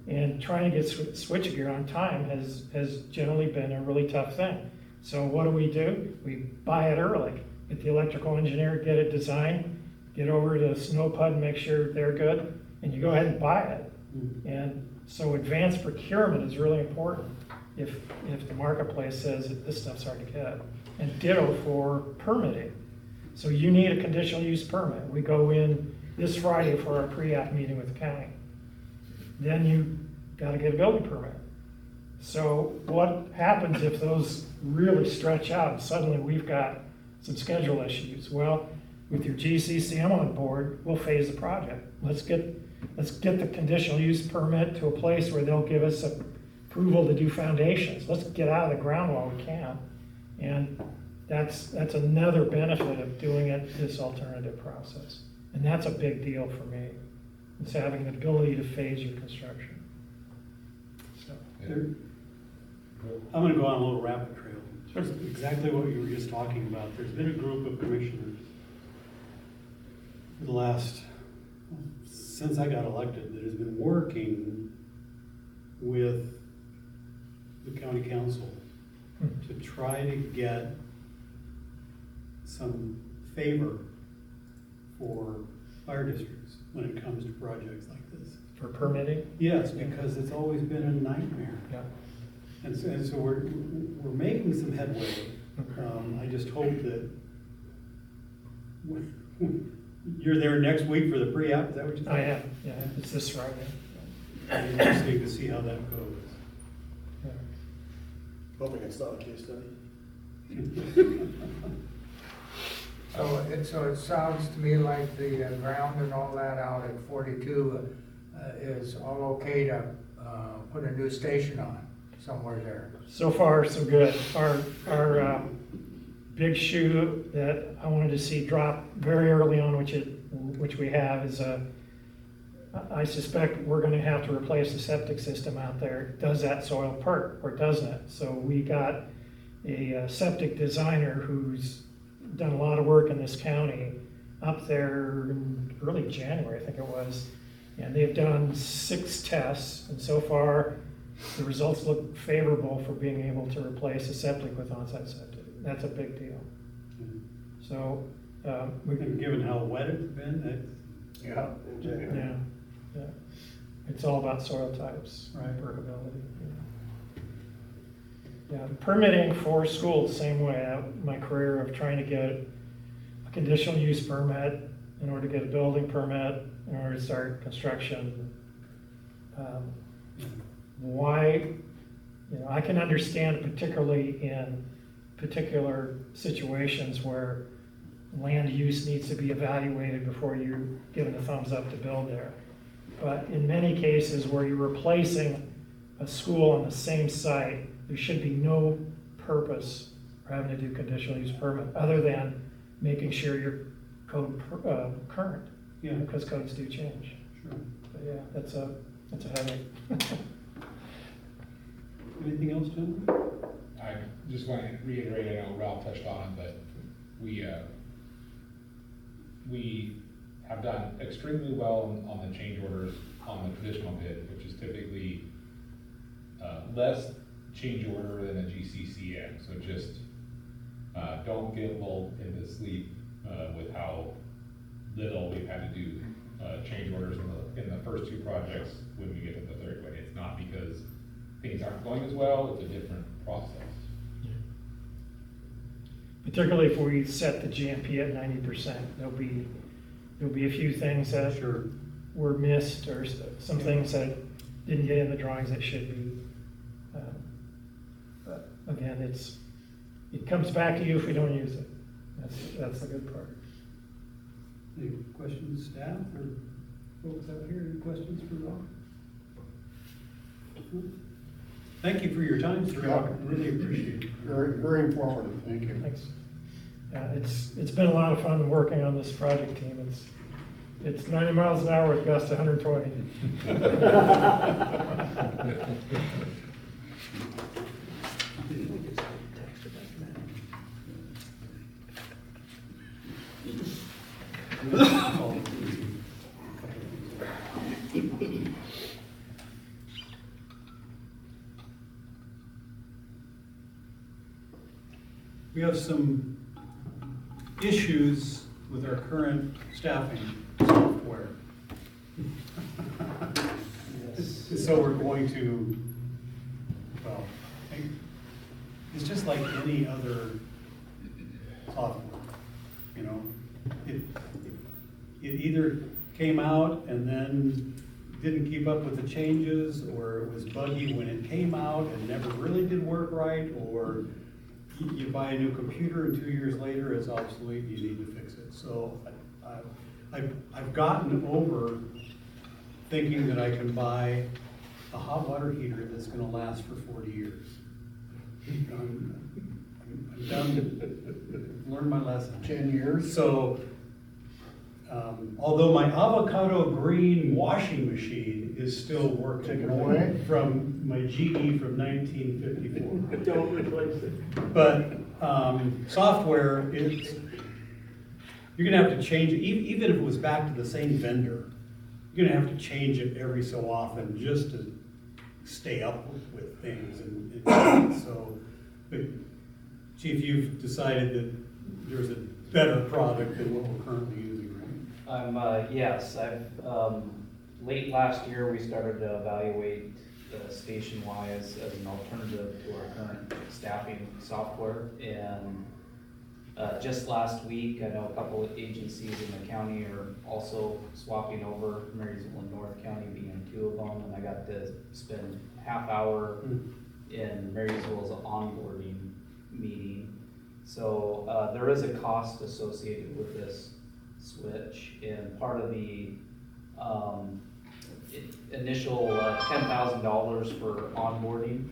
And trying to get switchgear on time has generally been a really tough thing. So what do? We buy it early. Get the electrical engineer, get it designed, get over to Snowpud and make sure they're good, and you go ahead and buy it. And so advanced procurement is really important if the marketplace says that this stuff's hard to get. And ditto for permitting. So you need a conditional use permit. We go in this Friday for our pre-app meeting with the county. Then you gotta get a building permit. So what happens if those really stretch out and suddenly we've got some schedule issues? Well, with your GCCM on board, we'll phase the project. Let's get the conditional use permit to a place where they'll give us approval to do foundations. Let's get out of the ground while we can. And that's another benefit of doing it this alternative process. And that's a big deal for me. It's having the ability to phase your construction. So, I'm gonna go on a little rapid trail. It's exactly what you were just talking about. There's been a group of commissioners for the last, since I got elected, that has been working with the county council to try to get some favor for fire districts when it comes to projects like this. for permitting? Yes, because it's always been a nightmare. Yeah. And so we're making some headway. I just hope that you're there next week for the pre-app, is that what you said? I am, yeah, it's this Friday. It'll be interesting to see how that goes. Yeah. Hoping it's not a case study. So it sounds to me like the ground and all that out at 42 is all okay to put a new station on somewhere there. So far, so good. Our big shoe that I wanted to see drop very early on, which we have, is I suspect we're gonna have to replace the septic system out there. Does that soil perk or doesn't it? So we got a septic designer who's done a lot of work in this county up there in early January, I think it was. And they've done 6 tests, and so far the results look favorable for being able to replace a septic with on-site septic. That's a big deal. So, And given how wet it's been, Yeah. In January. yeah. It's all about soil types, Right. permeability. Yeah, permitting for schools, same way. My career of trying to get a conditional use permit in order to get a building permit, in order to start construction. Why, I can understand particularly in particular situations where land use needs to be evaluated before you're given a thumbs up to build there. But in many cases where you're replacing a school on the same site, there should be no purpose for having to do conditional use permit, other than making sure your code current, Yeah, because codes do change. sure. But yeah, that's a headache. Anything else, Tim? I just want to reiterate, I know Ralph touched on it, but we have done extremely well on the change orders on the traditional bid, which is typically less change order than a GCCN. So just don't get lulled into sleep with how little we've had to do change orders in the first two projects when we get to the third one. It's not because things aren't going as well, it's a different process. Particularly if we set the GMP at 90%, there'll be a few things that Sure. were missed, or some things that didn't get in the drawings that should be. But again, it comes back to you if we don't use it. That's the good part. Any questions, staff or folks out here? Any questions for Rob? Thank you for your time, sir. Yeah. Really appreciate it. Very, very informative, thank you. Thanks. It's been a lot of fun working on this project team. It's 90 miles an hour with gusts 120. We have some issues with our current staffing software. So we're going to, well, it's just like any other software, you know? It either came out and then didn't keep up with the changes, or it was buggy when it came out and never really did work right, or you buy a new computer and 2 years later it's obsolete, you need to fix it. So I've gotten over thinking that I can buy a hot water heater that's gonna last for 40 years. I'm done, learned my lesson. 10 years? So, although my avocado green washing machine is still working. Take it away. From my GE from 1954. Don't replace it. But, software, you're gonna have to change it, even if it was back to the same vendor, you're gonna have to change it every so often just to stay up with things and so, but Chief, you've decided that there's a better product than what we're currently using, right? Yes, late last year, we started to evaluate StationWise as an alternative to our current staffing software. And just last week, I know a couple of agencies in the county are also swapping over, Marysville and North County being two of them. And I got to spend half hour in Marysville's onboarding meeting. So there is a cost associated with this switch, and part of the initial $10,000 for onboarding,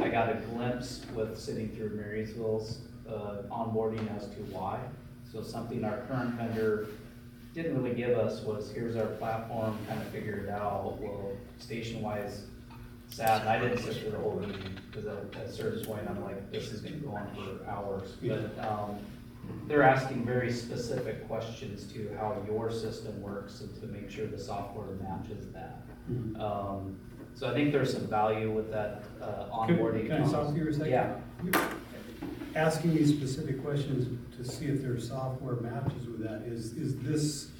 I got a glimpse with sitting through Marysville's onboarding as to why. So something our current vendor didn't really give us was, here's our platform, kind of figure it out. Well, StationWise sat, and I didn't sit through the whole meeting, because at a certain point, I'm like, this is gonna go on for hours. But they're asking very specific questions to how your system works and to make sure the software matches that. So I think there's some value with that onboarding. Can I stop you for a second? Yeah. You're asking me specific questions to see if their software matches with that. Is this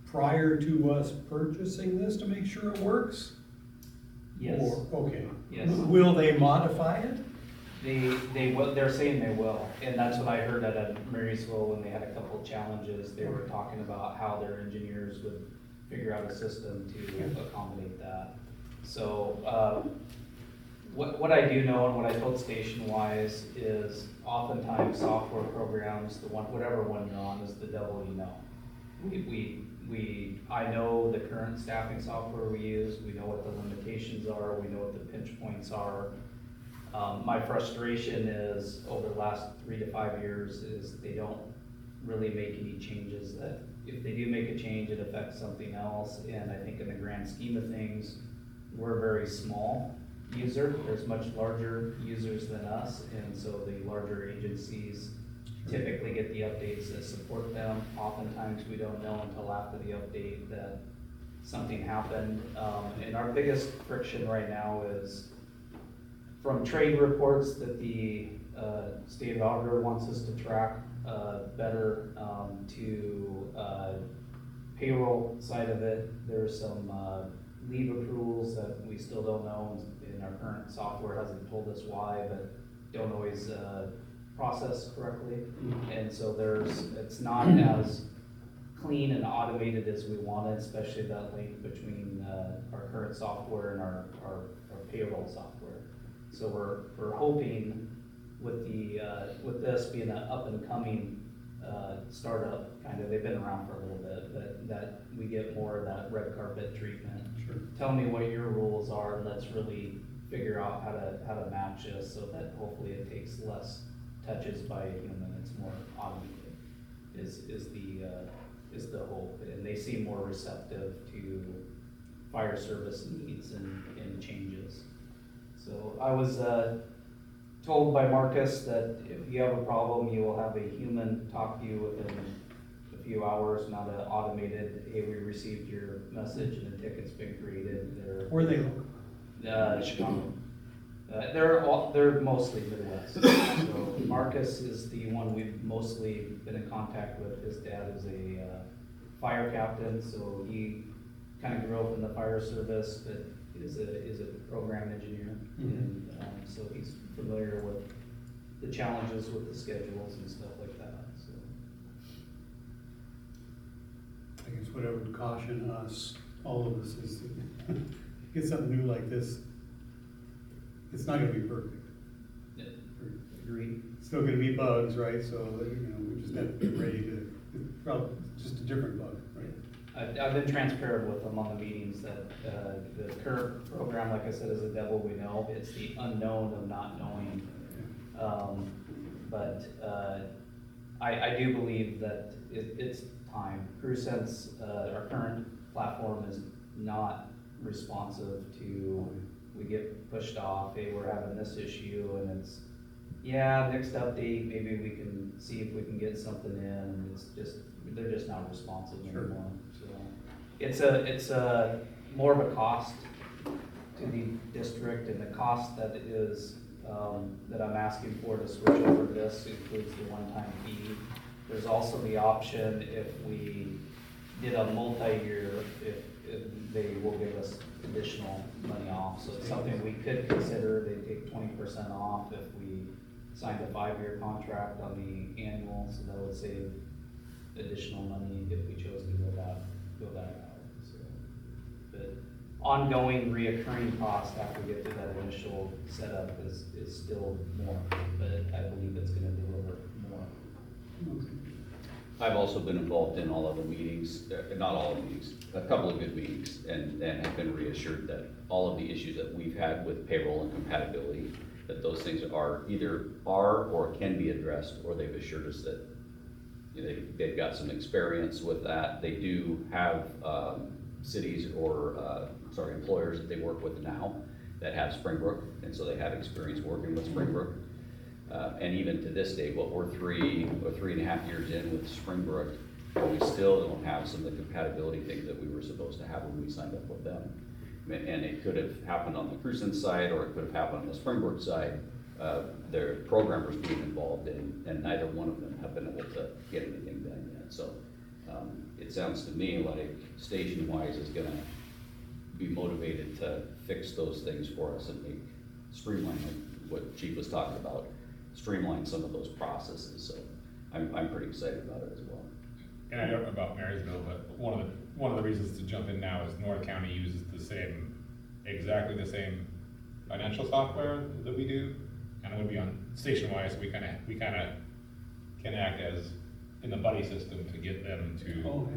prior to us purchasing this to make sure it works? Yes. Or, okay. Yes. Will they modify it? They will, they're saying they will, and that's what I heard at Marysville when they had a couple of challenges. They were talking about how their engineers would figure out a system to accommodate that. So, what I do know and what I told Station-Wise is oftentimes software programs, whatever one you're on is the devil you know. I know the current staffing software we use, we know what the limitations are, we know what the pinch points are. My frustration is, over the last 3 to 5 years, is they don't really make any changes that, if they do make a change, it affects something else, and I think in the grand scheme of things, we're a very small user, there's much larger users than us, and so the larger agencies typically get the updates that support them. Oftentimes, we don't know until after the update that something happened, and our biggest friction right now is from trade reports that the state auditor wants us to track better, to payroll side of it. There's some leave accruals that we still don't know, and our current software hasn't told us why, but don't always process correctly. And so it's not as clean and automated as we wanted, especially that link between our current software and our payroll software. So we're hoping with this being an up and coming startup, kind of, they've been around for a little bit, but that we get more of that red carpet treatment. Sure. Tell me what your rules are, let's really figure out how to match this so that hopefully it takes less touches by a human, it's more automated, is the hope. And they seem more receptive to fire service needs and changes. So I was told by Marcus that if you have a problem, you will have a human talk to you within a few hours, not an automated, hey, we received your message and a ticket's been created. Where are they? Chicago. They're mostly Midwest. So Marcus is the one we've mostly been in contact with. His dad is a fire captain, so he kind of grew up in the fire service, but is a program engineer. And so he's familiar with the challenges with the schedules and stuff like that. So I guess what I would caution us, all of us, is that get something new like this, it's not gonna be perfect. agreed. Still gonna be bugs, right? So, we just have to be ready to, probably just a different bug, right? I've been transparent with them on the meetings that the current program, like I said, is the devil we know. It's the unknown of not knowing. But I do believe that it's time. CrewSense, our current platform, is not responsive to, we get pushed off, hey, we're having this issue, and it's, yeah, next update, maybe we can see if we can get something in, and it's just, they're just not responsive anymore. So it's a more of a cost to the district, and the cost that is that I'm asking for to switch over to this includes the one-time fee. There's also the option, if we did a multi-year, if they will give us additional money off. So it's something we could consider. They take 20% off if we signed a 5-year contract on the annual, so that would save additional money if we chose to go that route. So, but ongoing reoccurring cost after we get through that initial setup is still more, but I believe it's gonna deliver more. I've also been involved in all of the meetings, not all of the meetings, a couple of good meetings, and have been reassured that all of the issues that we've had with payroll and compatibility, that those things are or can be addressed, or they've assured us that they've got some experience with that. They do have cities or employers that they work with now that have Springbrook, and so they have experience working with Springbrook. And even to this day, we're 3.5 years in with Springbrook, but we still don't have some of the compatibility things that we were supposed to have when we signed up with them. And it could have happened on the CrewSense side, or it could have happened on the Springbrook side. Their programmers being involved in, and neither one of them have been able to get anything done yet. So it sounds to me like Station-Wise is gonna be motivated to fix those things for us and make streamline, like what Chief was talking about, streamline some of those processes. So I'm pretty excited about it as well. And I don't know about Marysville, but one of the reasons to jump in now is North County uses exactly the same financial software that we do, and it would be on station-wise, we kinda can act as in the buddy system to get them Oh,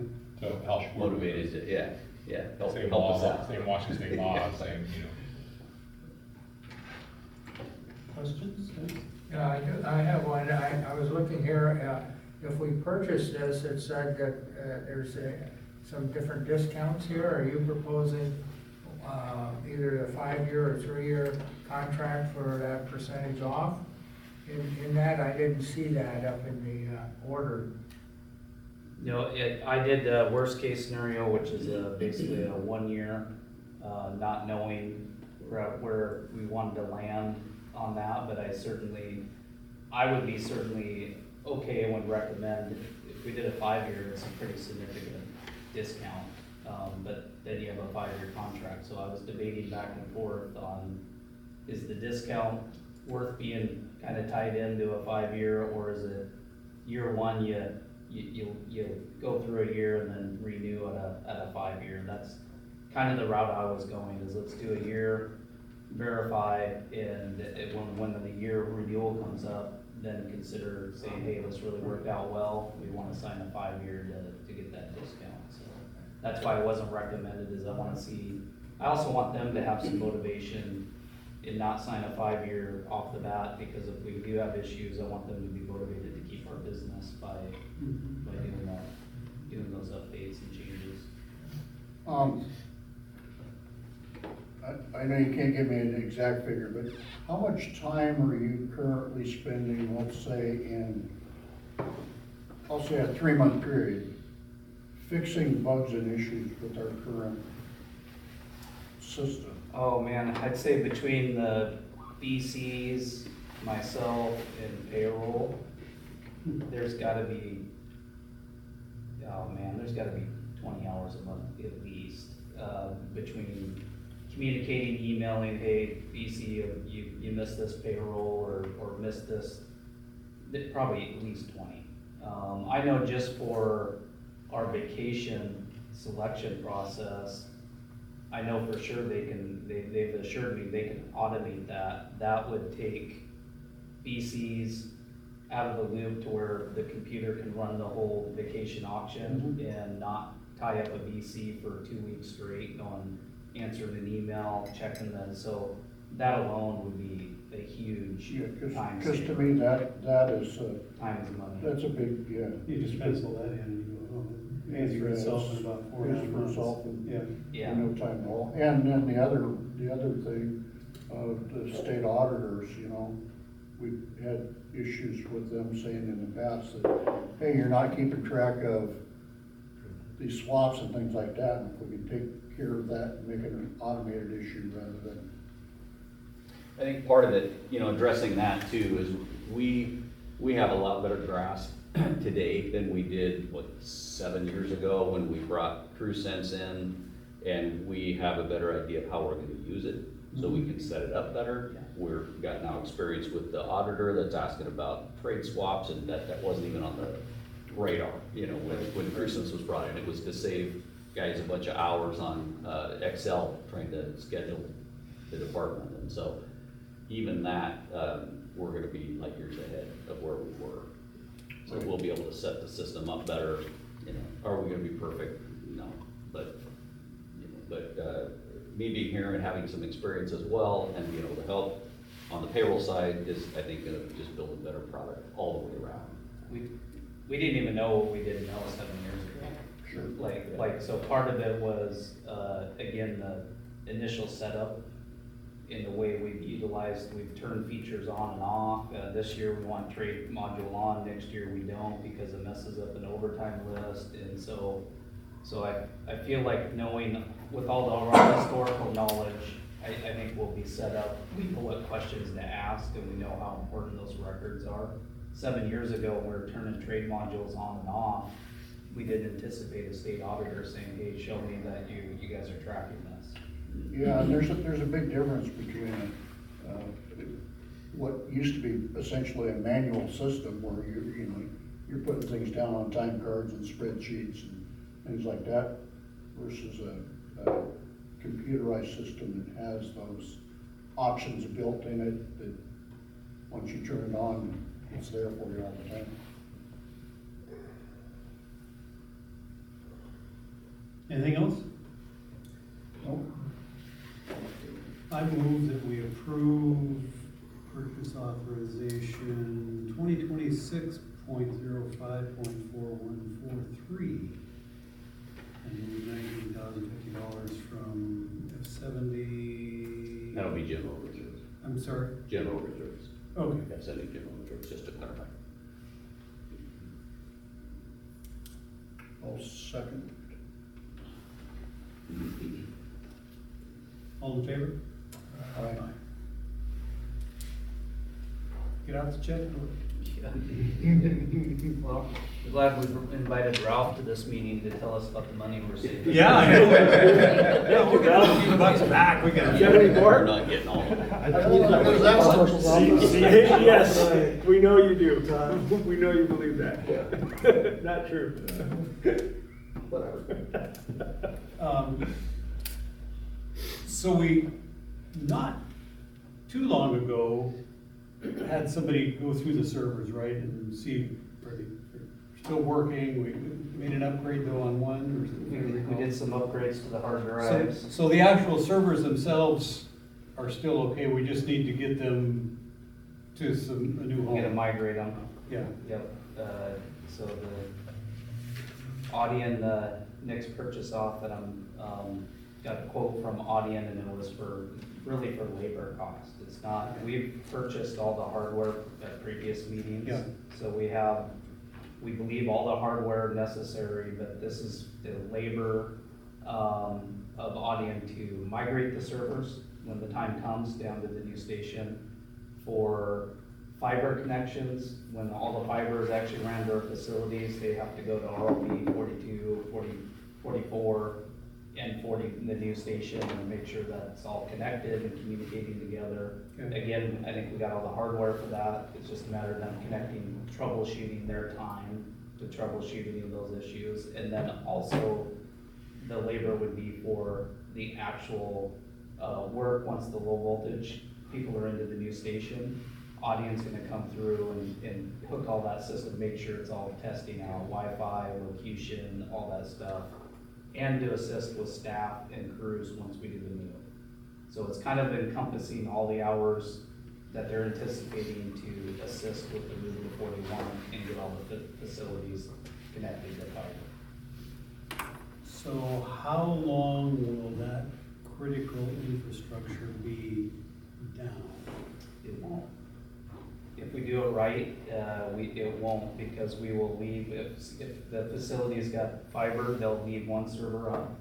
to help. Motivated to, yeah, help Same help us law, out. same Washington State laws, same, questions? Yeah, I have one. I was looking here, if we purchase this, it said that there's some different discounts here. Are you proposing either a 5-year or 3-year contract for that percentage off? In that, I didn't see that up in the order. You know, I did the worst case scenario, which is basically a 1 year, not knowing where we wanted to land on that, but I would be certainly okay and would recommend, if we did a 5-year, it's a pretty significant discount. But then you have a 5-year contract, so I was debating back and forth on, is the discount worth being kind of tied into a 5-year, or is it year one, you go through a year and then renew at a 5-year? That's kind of the route I was going, is let's do a year, verify, and when the year renewal comes up, then consider saying, hey, this really worked out well, we want to sign a 5-year to get that discount. So that's why it wasn't recommended, is I also want them to have some motivation and not sign a 5-year off the bat, because if we do have issues, I want them to be motivated to keep our business by doing those updates and changes. I know you can't give me an exact figure, but how much time are you currently spending, let's say I'll say a 3-month period, fixing bugs and issues with our current system? Oh man, I'd say between the BCs, myself, and payroll, there's gotta be 20 hours a month at least, between communicating, emailing, hey, BC, you missed this payroll or missed this, probably at least 20. I know just for our vacation selection process, I know for sure they've assured me they can automate that. That would take BCs out of the loop to where the computer can run the whole vacation auction and not tie up a BC for 2 weeks straight on answering an email, checking them. So that alone would be a huge time Because to saver. me, that is, Time is money. that's a big, yeah. You just pencil that in and you go, oh, it answers itself in about 4 Answers months. itself in- Yeah. Yeah. No time at all. And then the other thing, the state auditors, we've had issues with them saying in the past that, hey, you're not keeping track of these swaps and things like that, and if we can take care of that and make it an automated issue rather than. I think part of it, addressing that too, is we have a lot better grasp today than we did, 7 years ago when we brought CrewSense in, and we have a better idea of how we're gonna use it, so we can set it up better. We've got now experience with the auditor that's asking about trade swaps, and that wasn't even on the radar, when CrewSense was brought in. It was to save guys a bunch of hours on Excel trying to schedule the department, and so even that, we're gonna be light years ahead of where we were. So we'll be able to set the system up better, Are we gonna be perfect? No, but me being here and having some experience as well, and being able to help on the payroll side is, I think, gonna just build a better product all the way around. We didn't even know what we didn't know 7 years ago. Sure. So part of it was, again, the initial setup in the way we've turned features on and off. This year we want trade module on, next year we don't because it messes up an overtime list. And so I feel like knowing, with all our historical knowledge, I think we'll be set up. We know what questions to ask and we know how important those records are. 7 years ago, when we were turning trade modules on and off, we didn't anticipate a state auditor saying, hey, show me that you guys are tracking this. Yeah, and there's a big difference between what used to be essentially a manual system where you're putting things down on time cards and spreadsheets and things like that versus a computerized system that has those options built in it that once you turn it on, it's there for you all the time. Anything else? Nope. I move that we approve purchase authorization 2026.05.4143. And move $19,050 from F70. That'll be general reserves, I'm sorry, general reserves. okay. That's any general reserves, just to clarify. I'll second. All in favor? Aye. Get out the checkbook. Well, I'm glad we've invited Ralph to this meeting to tell us about the money we're saving. Yeah, I know. Yeah, we'll get a few bucks back, we got. We're not getting all of it. Yes, we know you do, Tom. We know you believe that. Not true. Whatever. So we, not too long ago, had somebody go through the servers, right, and see, are they still working? We made an upgrade though on one, or something. We did some upgrades to the hard drives. So the actual servers themselves are still okay, we just need to get them to a new We're gonna home. migrate them. Yeah, Yep, so the Audion, Nick's purchase off that got a quote from Audion and it was really for labor cost. It's not, we've purchased all the hardware at previous meetings. Yeah. So we believe all the hardware necessary, but this is the labor, of Audion to migrate the servers when the time comes down to the new station, for fiber connections, when all the fiber is actually ran to our facilities, they have to go to RLP 42, 44, and 40 in the new station and make sure that it's all connected and communicating together. Okay. Again, I think we got all the hardware for that, it's just a matter of them connecting, troubleshooting their time to troubleshooting those issues. And then also, the labor would be for the actual work once the low voltage people are into the new station. Audion's gonna come through and hook all that system, make sure it's all testing out, Wi-Fi, locution, all that stuff. And to assist with staff and crews once we do the move. So it's kind of encompassing all the hours that they're anticipating to assist with the move to 41 and get all the facilities connected to fiber. so how long will that critical infrastructure be down? It won't. If we do it right, it won't, because we will leave, if the facility's got fiber, they'll leave one server up.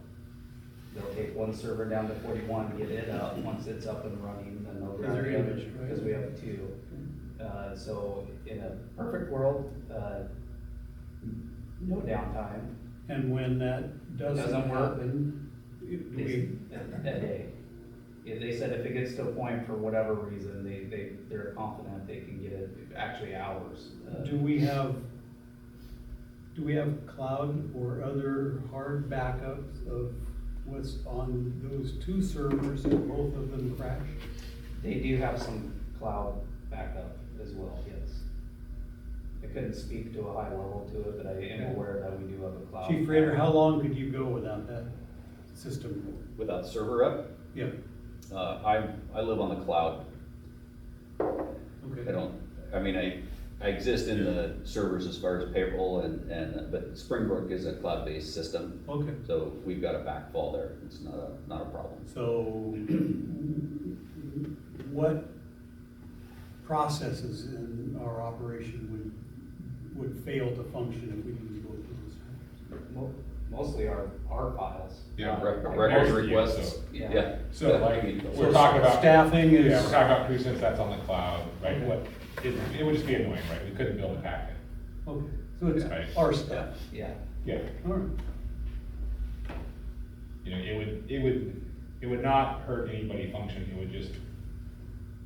They'll take one server down to 41, get it up, once it's up and running, then they'll grab Is there the other, image, right? because we have two. So in a perfect world, no downtime, And when that doesn't Doesn't work. happen, do we, that day. They said if it gets to a point for whatever reason, they're confident they can get it, actually hours. do we have cloud or other hard backups of what's on those two servers and both of them crash? They do have some cloud backup as well, yes. I couldn't speak to a high level to it, but I am aware that we do have a cloud. Chief Rader, how long could you go without that system? Without server up, Yeah, I live on the cloud. okay. I exist in the servers as far as payroll but Springbrook is a cloud-based system, Okay, so we've got a backfall there. It's not a problem. so what processes in our operation would fail to function if we didn't go through this? Mostly our files. Yeah, Records requests, Yeah. yeah. So like, we're talking about. Staffing is. Yeah, we're talking about Crucents, that's on the cloud, right? It would just be annoying, right? We couldn't build a packet. Okay, so it's Right. our stuff. Yeah. Yeah, All right. it would not hurt anybody function, it would just,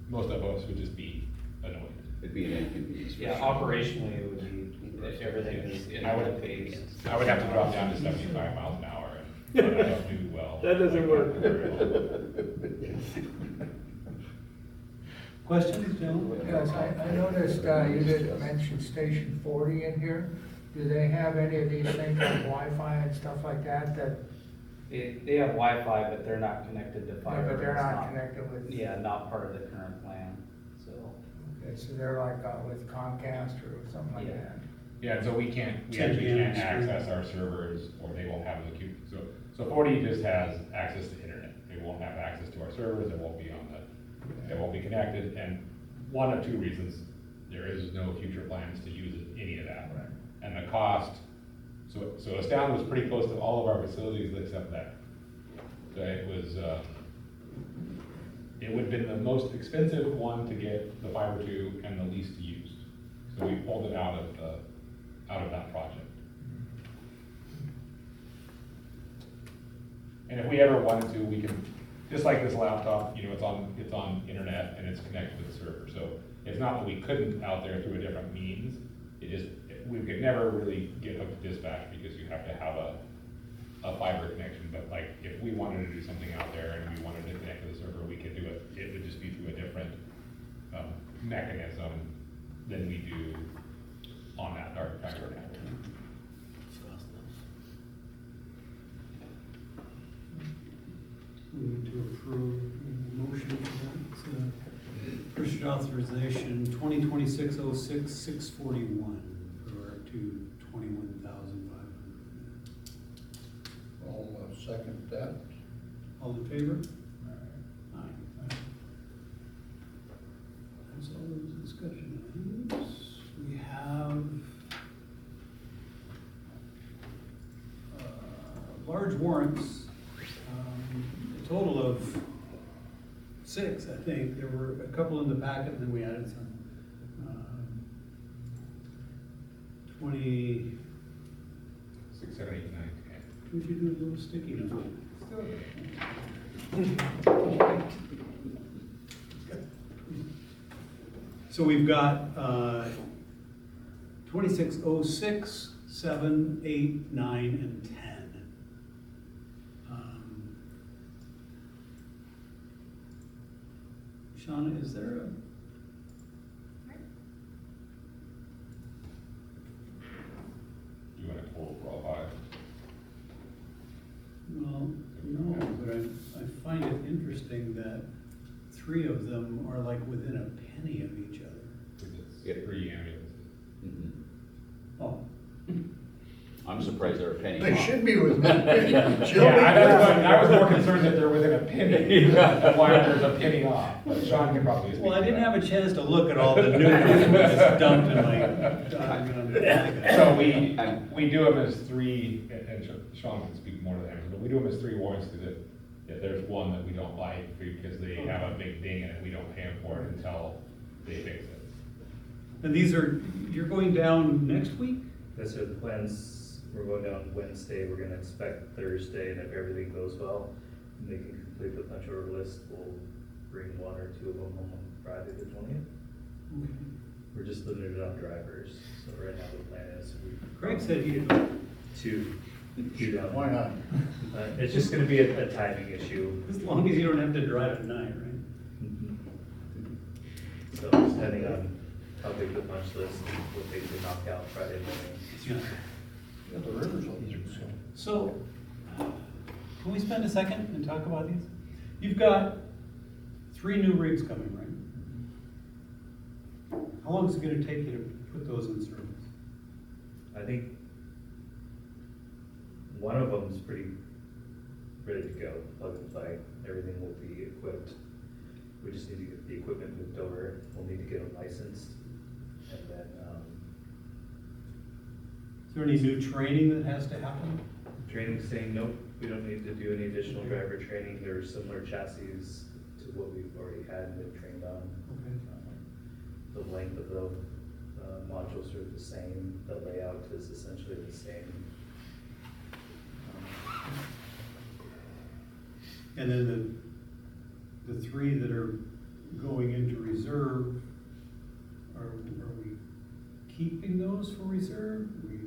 most of us would just be annoyed. It'd be an inconvenience. for Yeah, sure. operationally, it would be, everything is in I would- one phase. I would have to drop down to 75 miles an hour, and I don't do well. That doesn't work. Questions, gentlemen? Yes, I noticed, you didn't mention Station 40 in here. Do they have any of these things like Wi-Fi and stuff like that, They have Wi-Fi, but they're not connected to fiber. but they're It's not connected with? Yeah, not part of the current plan, so. Okay, so they're like with Comcast or something like Yeah. that? Yeah, so we actually 10 can't gigs. access our servers, or they won't have the so 40 just has access to internet. They won't have access to our servers, it won't be it won't be connected, and one of two reasons, there is no future plans to use any of that. Right. And the cost, so Astound was pretty close to all of our facilities except that. So it was, it would have been the most expensive one to get the fiber to and the least used. So we pulled it out of that project. And if we ever wanted to, we can, just like this laptop, you know, it's on internet and it's connected to the server. So it's not that we couldn't out there through a different means, we could never really get hooked to dispatch because you have to have a fiber connection. But like, if we wanted to do something out there and we wanted to connect to the server, we could do it. It would just be through a different mechanism than we do on that dark fiber network. We need to approve motion for that. Purchase authorization 2026-06-641 for to 21,500. I'll second that. All in favor? Aye. That's all those discussion items. We have large warrants, a total of 6, I think. There were a couple in the packet, and then we added some. 20, 6, 7, 8, 9, 10. we should do a little sticky note. So we've got 2606, 7, 8, 9, and 10. Shauna, is there a? Do you want to total for all 5? Well, no, but I find it interesting that 3 of them are like within a penny of each other. Yep. 3 ambulances. Mhm. Oh, I'm surprised they're a penny They off. should be with me. I was more concerned that they're within a penny, why there's a penny off, but Sean can probably speak well, I to didn't that. have a chance to look at all the numbers that just dumped in my. So we do them as 3, and Sean can speak more to that, but we do them as 3 warrants, because if there's one that we don't like, because they have a big ding in it, we don't pay them for it until they fix it. And these are, you're going down next week? Yes, sir, the plans, we're going down Wednesday, we're gonna inspect Thursday, and if everything goes well, and they can complete the punch order list, we'll bring 1 or 2 of them home on Friday the 20th. Okay. We're just limited on drivers, so right now the plan is Craig said he'd, two down. Why not? It's just gonna be a timing issue. as long as you don't have to drive at night, right? So depending on how big the punch list, we'll basically knock out Friday morning. Yeah. Yeah, the river's open, So, can we spend a second and talk about these? You've got 3 new rigs coming, right? How long is it gonna take you to put those in service? I think one of them's pretty ready to go, plug and play, everything will be equipped. We just need to get the equipment moved over, we'll need to get them licensed, and then, Is there any new training that has to happen? training saying, nope, we don't need to do any additional driver training, they're similar chassis to what we've already had and been trained on. Okay. The length of the modules are the same, the layout is essentially the same. And then the 3 that are going into reserve, are we keeping those for reserve? Are we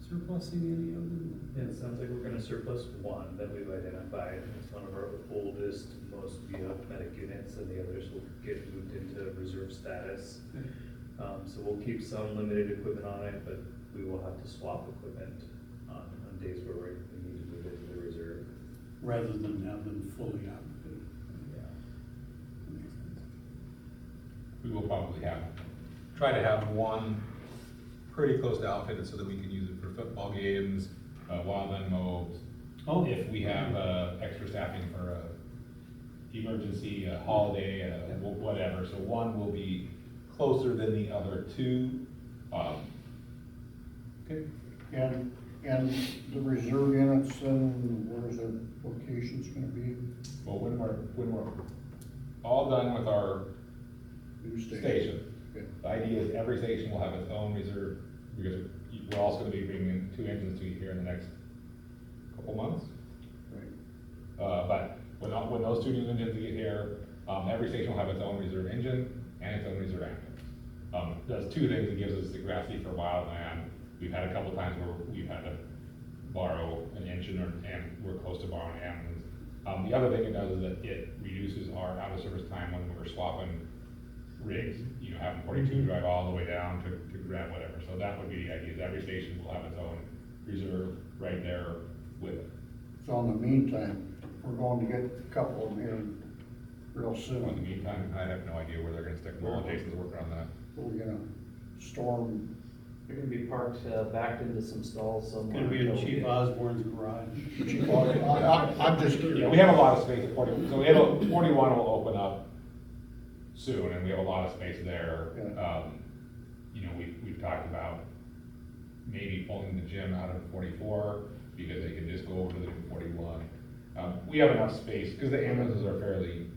surplusing any of them? Yeah, it sounds like we're gonna surplus one that we've identified. It's one of our oldest, most beat up medic units, and the others will get moved into reserve status. So we'll keep some limited equipment on it, but we will have to swap equipment on days where we need to move it to the reserve. Rather than have them fully outfitted. Yeah. That makes sense. We will probably try to have one pretty close to outfitted so that we can use it for football games, wildland mows. Oh. If we have, extra staffing for a emergency, a holiday, whatever, so one will be closer than the other two. Okay. And the reserve units, then where's their locations gonna be? Well, when we're all done with our New station, Okay. the idea is every station will have its own reserve, because we're also gonna be bringing 2 engines to you here in the next couple months. Right. But when those 2 new engines get here, every station will have its own reserve engine and its own reserve ambulance. Does 2 things. It gives us the capacity for wildland. We've had a couple times where we've had to borrow an engine and we're close to borrowing an ambulance. The other thing it does is that it reduces our out of service time when we're swapping rigs, having 42 drive all the way down to grab whatever. So that would be the idea, is every station will have its own reserve right there with it. So in the meantime, we're going to get a couple of them here real So in the soon. meantime, I have no idea where they're gonna stick them all. Jason's working on that. We're gonna storm, They're gonna be parked, backed into some stalls somewhere. Gonna be in Chief Osborne's garage. I'm just Yeah, curious. we have a lot of space at 40, so 41 will open up soon, and we have a lot of space there. Yeah. We've talked about maybe pulling the gym out of 44, because they can just go over to the 41. We have enough space, because the ambulances are fairly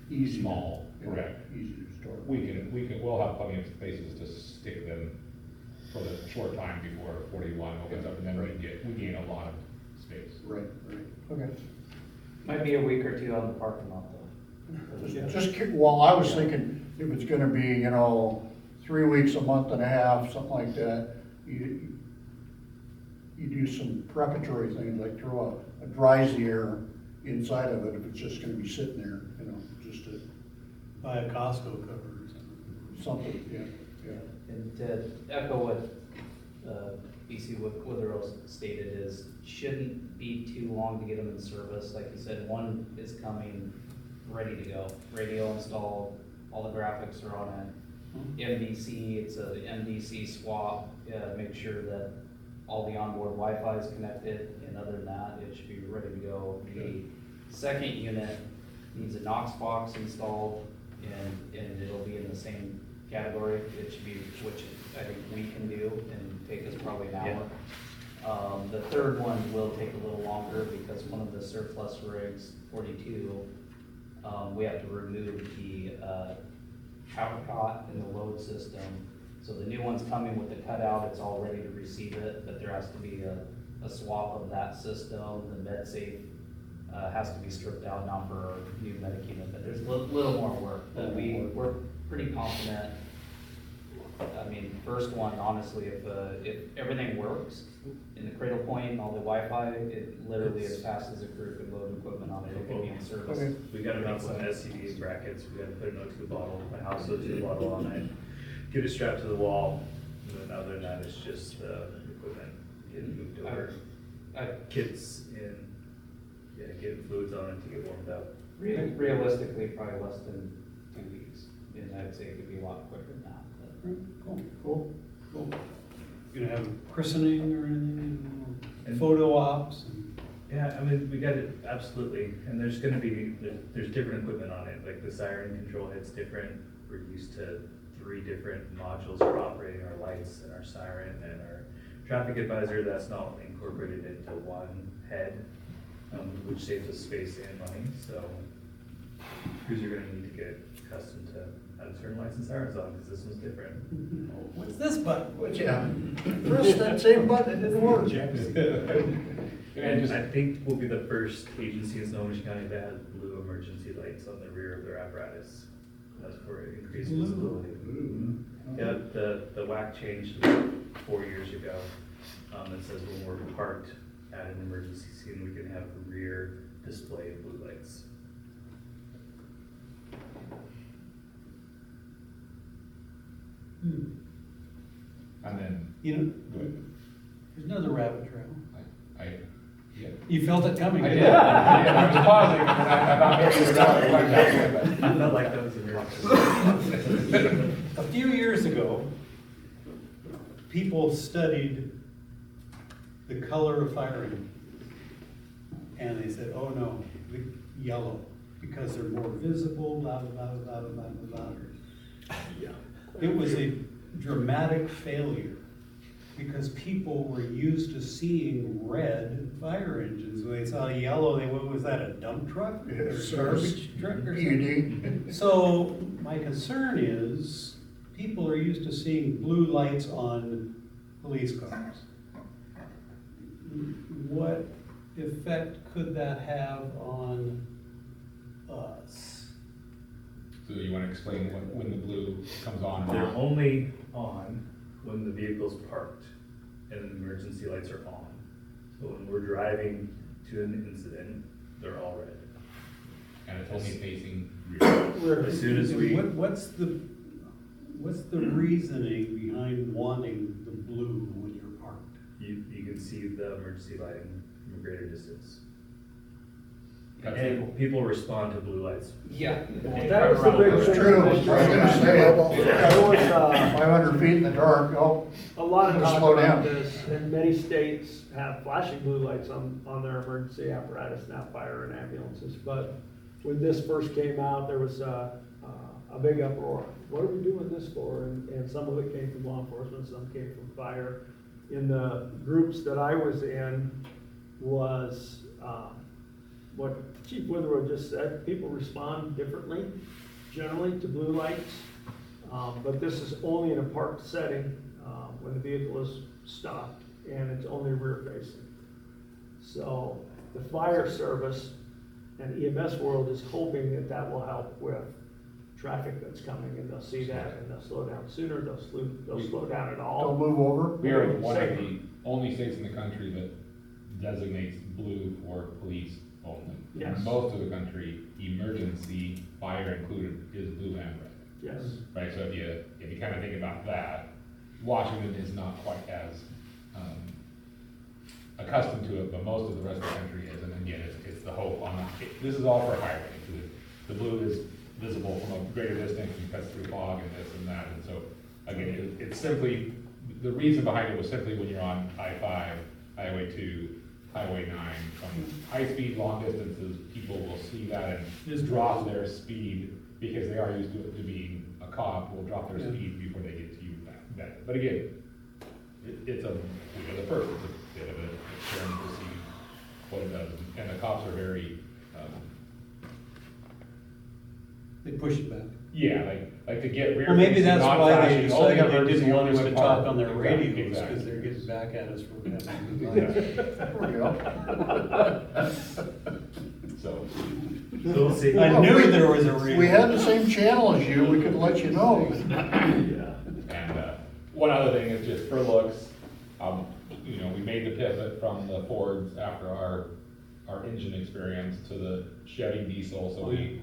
Easy. small, Yeah, correct? Easy to store. We'll have plenty of spaces to stick them for the short time before 41 opens up, and then we gain a lot of space. Right, okay. Might be a week or two on the parking lot though. Well, I was thinking if it's gonna be, 3 weeks, a month and a half, something like that, you do some preparatory things, like throw a dry air inside of it, if it's just gonna be sitting there, just to, Buy a Costco cover or something. yeah. And to echo what BC Witherell stated is, shouldn't be too long to get them in service. Like you said, one is coming, ready to go. Radio installed, all the graphics are on it. MDC, it's a MDC swap, make sure that all the onboard Wi-Fi is connected, and other than that, it should be ready to go. The second unit needs a Knox box installed, and it'll be in the same category. It should be, which I think we can do and take us probably an hour. The third one will take a little longer because one of the surplus rigs, 42, we have to remove the power cot and the load system. So the new one's coming with the cutout, it's all ready to receive it, but there has to be a swap of that system. The MedSafe has to be stripped out now for our new medic unit, but there's a little more work. But we're pretty confident. I mean, first one, honestly, if everything works in the cradle point and all the Wi-Fi, it literally as fast as a crew could load equipment on it, it could be in service. Okay. We gotta mount some SCBA brackets, we gotta put an O2 bottle, my house O2 bottle on it, get it strapped to the wall, and then other than that, it's just equipment getting moved over. Kits in, getting fluids on it to get warmed up. Realistically, probably less than 2 weeks, and I'd say it could be a lot quicker than that. Cool. Gonna have a christening or anything, And- photo ops? and- Yeah, I mean, we got it, absolutely, and there's gonna be, there's different equipment on it, like the siren control head's different. We're used to 3 different modules for operating our lights and our siren and our traffic advisor. That's not incorporated into one head, which saves us space and money, so crews are gonna need to get accustomed to how to turn lights and sirens on, because this one's different. What's this button? Yeah, press that same button, it didn't work. And I think we'll be the first agency in Snohomish County that has blue emergency lights on the rear of their apparatus. That's for increased visibility. Yeah, the WAC changed about 4 years ago, that says when we're parked at an emergency scene, we can have rear display of blue lights. And then, You know, go ahead. there's another rabbit trail. Yeah. You felt it coming. I did, I was pausing, and I thought maybe it was about to come back, I felt like that was a A few years ago, people studied the color of firing. And they said, oh no, the yellow, because they're more visible, blah, blah, blah, blah, blah, blah, blah. Yeah. It was a dramatic failure, because people were used to seeing red fire engines. When they saw yellow, they, what was that, a dump truck? Or Yes, garbage truck or something? PUD. So my concern is, people are used to seeing blue lights on police cars. What effect could that have on us? So you wanna explain when the blue comes on or They're off? only on when the vehicle's parked and the emergency lights are on. So when we're driving to an incident, they're all red. And it's only facing rear. As soon as we, What's the reasoning behind wanting the blue when you're parked? you can see the emergency lighting from a greater distance. That's And people respond to blue lights. Yeah. That was the big That's thing. true, I was gonna say There it. was, 500 feet in the dark, oh, a lot of Just talk slow about down. this, and many states have flashing blue lights on their emergency apparatus now, fire and ambulances. But when this first came out, there was a big uproar. What are we doing this for? And some of it came from law enforcement, some came from fire. In the groups that I was in was, what Chief Witherell just said, people respond differently generally to blue lights. But this is only in a parked setting, when the vehicle is stopped, and it's only rear facing. So the fire service and EMS world is hoping that that will help with traffic that's coming, and they'll see that, and they'll slow down sooner, they'll slow down at don't all. move over. We are one of the only states in the country that designates blue for police only. Yes. In most of the country, emergency, fire included, is blue and red. Yes, Right, so if you kind of think about that, Washington is not quite as accustomed to it, but most of the rest of the country is, and again, it's the hope on, this is all for highway, so the blue is visible from a greater distance and cuts through fog and this and that, and so, again, it's simply, the reason behind it was simply when you're on I-5, Highway 2, Highway 9, from high speed, long distances, people will see that and just drop their speed, because they are used to being a cop, will drop their Yeah. speed before they get to you. But again, it's a, the first, it's a bit of a experiment to see what it does, and the cops are very, They push it back. yeah, like to get rear. Well, maybe facing, that's not why they flashing, decided only they emergency, didn't want only us to when talk parked. on their Exactly, radios, exactly. because they're getting back at us for having blue lights. So, So we'll see. I knew there was a reason. We had the same channel as you, we could let you know. yeah. and, one other thing is just for looks, we made the pivot from the Fords after our engine experience to the Chevy diesel, so we,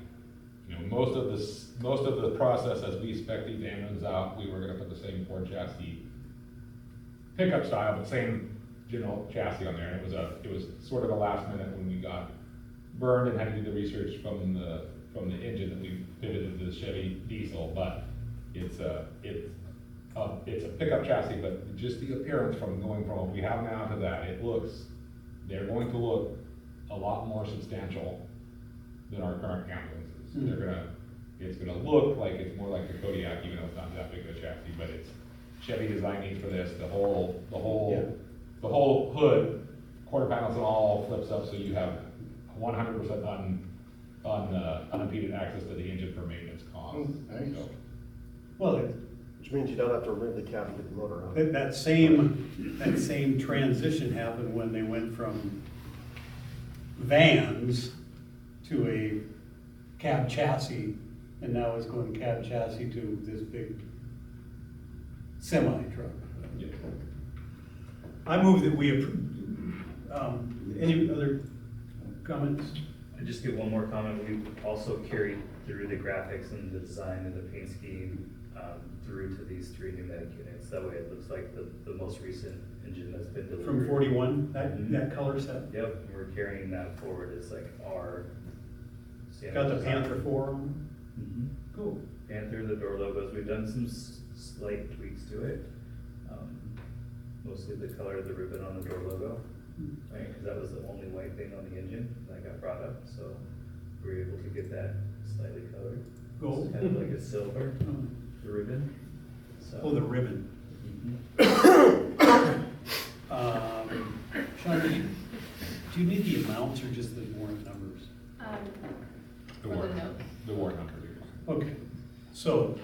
most of the process as we spec these ambulances out, we were gonna put the same Ford chassis, pickup style, but same general chassis on there, and it was sort of a last minute when we got burned and had to do the research from the engine that we pivoted to the Chevy diesel, but it's a pickup chassis, but just the appearance from going from what we have now to that, they're going to look a lot more substantial than our current ambulances. It's gonna look like it's more like the Kodiak, even though it's not that big of a chassis, but it's Chevy design needs for this, the whole hood, quarter panels and all flips up, so you have 100% unimpeded access to the engine for maintenance costs. Nice. So, Well, Which means you don't have to remove the cab to get the motor out. that same transition happened when they went from vans to a cab chassis, and now it's going cab chassis to this big semi truck. yeah. I move that we approve. Any other comments? I just get one more comment. We also carried through the graphics and the design and the paint scheme through to these 3 pneumatic units. That way it looks like the most recent engine that's been delivered. From 41, that color set? Yep, and we're carrying that forward as like our standard Got the design. Panther 4 on Mhm. Cool. Panther, the door logos, we've done some slight tweaks to it. Mostly the color of the ribbon on the door logo, right? Because that was the only white thing on the engine that got brought up, so we were able to get that slightly colored. Gold? It's kind of like a silver, the ribbon, so. Oh, the ribbon. Mhm. Sean, do you need the amounts or just the warrant numbers? For the notes. The warrant number. Okay, so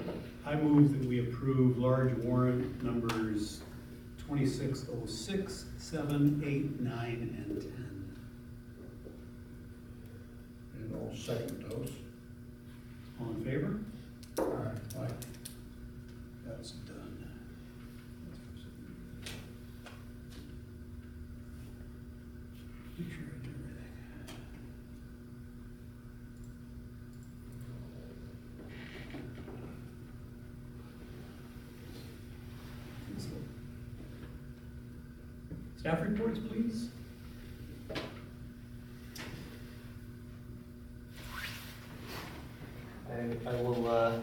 I move that we approve large warrant numbers 2606, 7, 8, 9, and 10. And I'll second those. All in favor? Aye. That's done. Make sure I do everything. Staff reports, please. I will,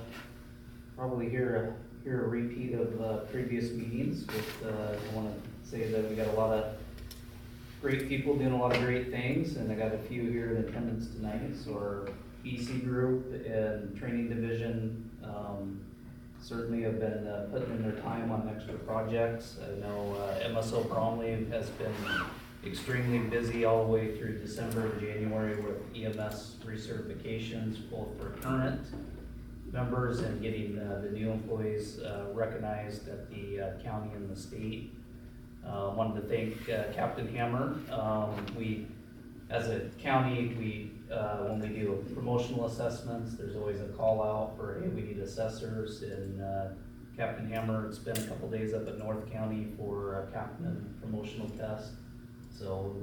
probably hear a repeat of, previous meetings with, I wanna say that we got a lot of great people doing a lot of great things, and I got a few here in attendance tonight, so our EC group and training division, certainly have been, putting in their time on extra projects. I know, MSO Bromley has been extremely busy all the way through December and January with EMS recertifications, both for current members and getting the new employees recognized at the county and the state. Wanted to thank Captain Hammer. We, as a county, when we do promotional assessments, there's always a call out for, hey, we need assessors, and Captain Hammer spent a couple days up at North County for a captain promotional test. So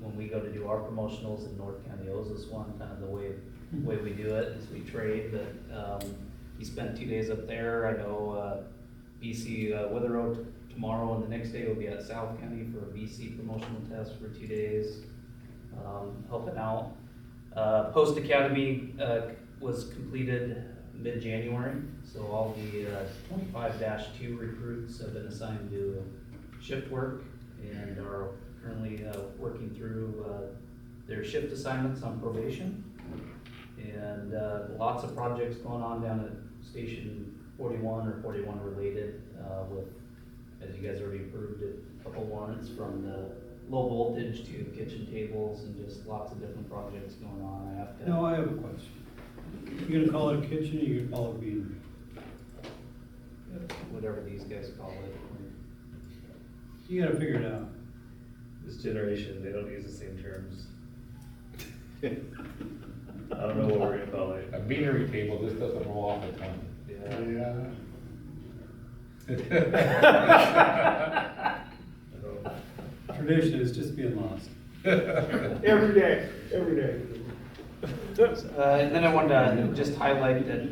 when we go to do our promotionals, and North County owes us one, kind of the way we do it is we trade, but he spent 2 days up there. I know BC Witherow tomorrow, and the next day will be at South County for a BC promotional test for 2 days, helping out. Post Academy was completed mid-January, so all the 25-2 recruits have been assigned to shift work and are currently working through their shift assignments on probation. And lots of projects going on down at Station 41 or 41 related with, as you guys already approved, a couple warrants from the low voltage to kitchen tables and just lots of different projects going on. I have to. Now, I have a question. You gonna call it a kitchen, or you gonna call it a beanery? Whatever these guys call it. You gotta figure it out. This generation, they don't use the same terms. I don't know what we're gonna call it. A beanery table just doesn't roll off the tongue. Yeah. Yeah. Tradition is just being lost. Every day, every day. And then I wanted to just highlight that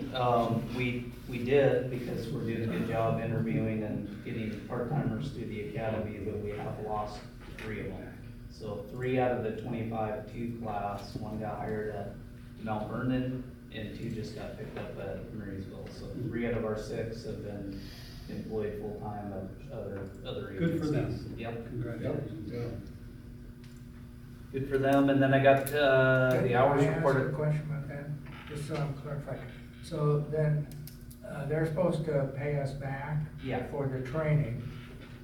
we did, because we're doing a good job interviewing and getting part-timers through the academy, but we have lost 3 of them. So 3 out of the 25-2 class, 1 got hired at Mount Vernon, and 2 just got picked up at Marysville. So 3 out of our 6 have been employed full-time at other agencies. Good for them. Yep. Congratulations. Yeah. Good for them, and then I got the hours Can I ask a reported. question about that, just so I'm clarified? So then, they're supposed to pay us back? Yeah. For the training,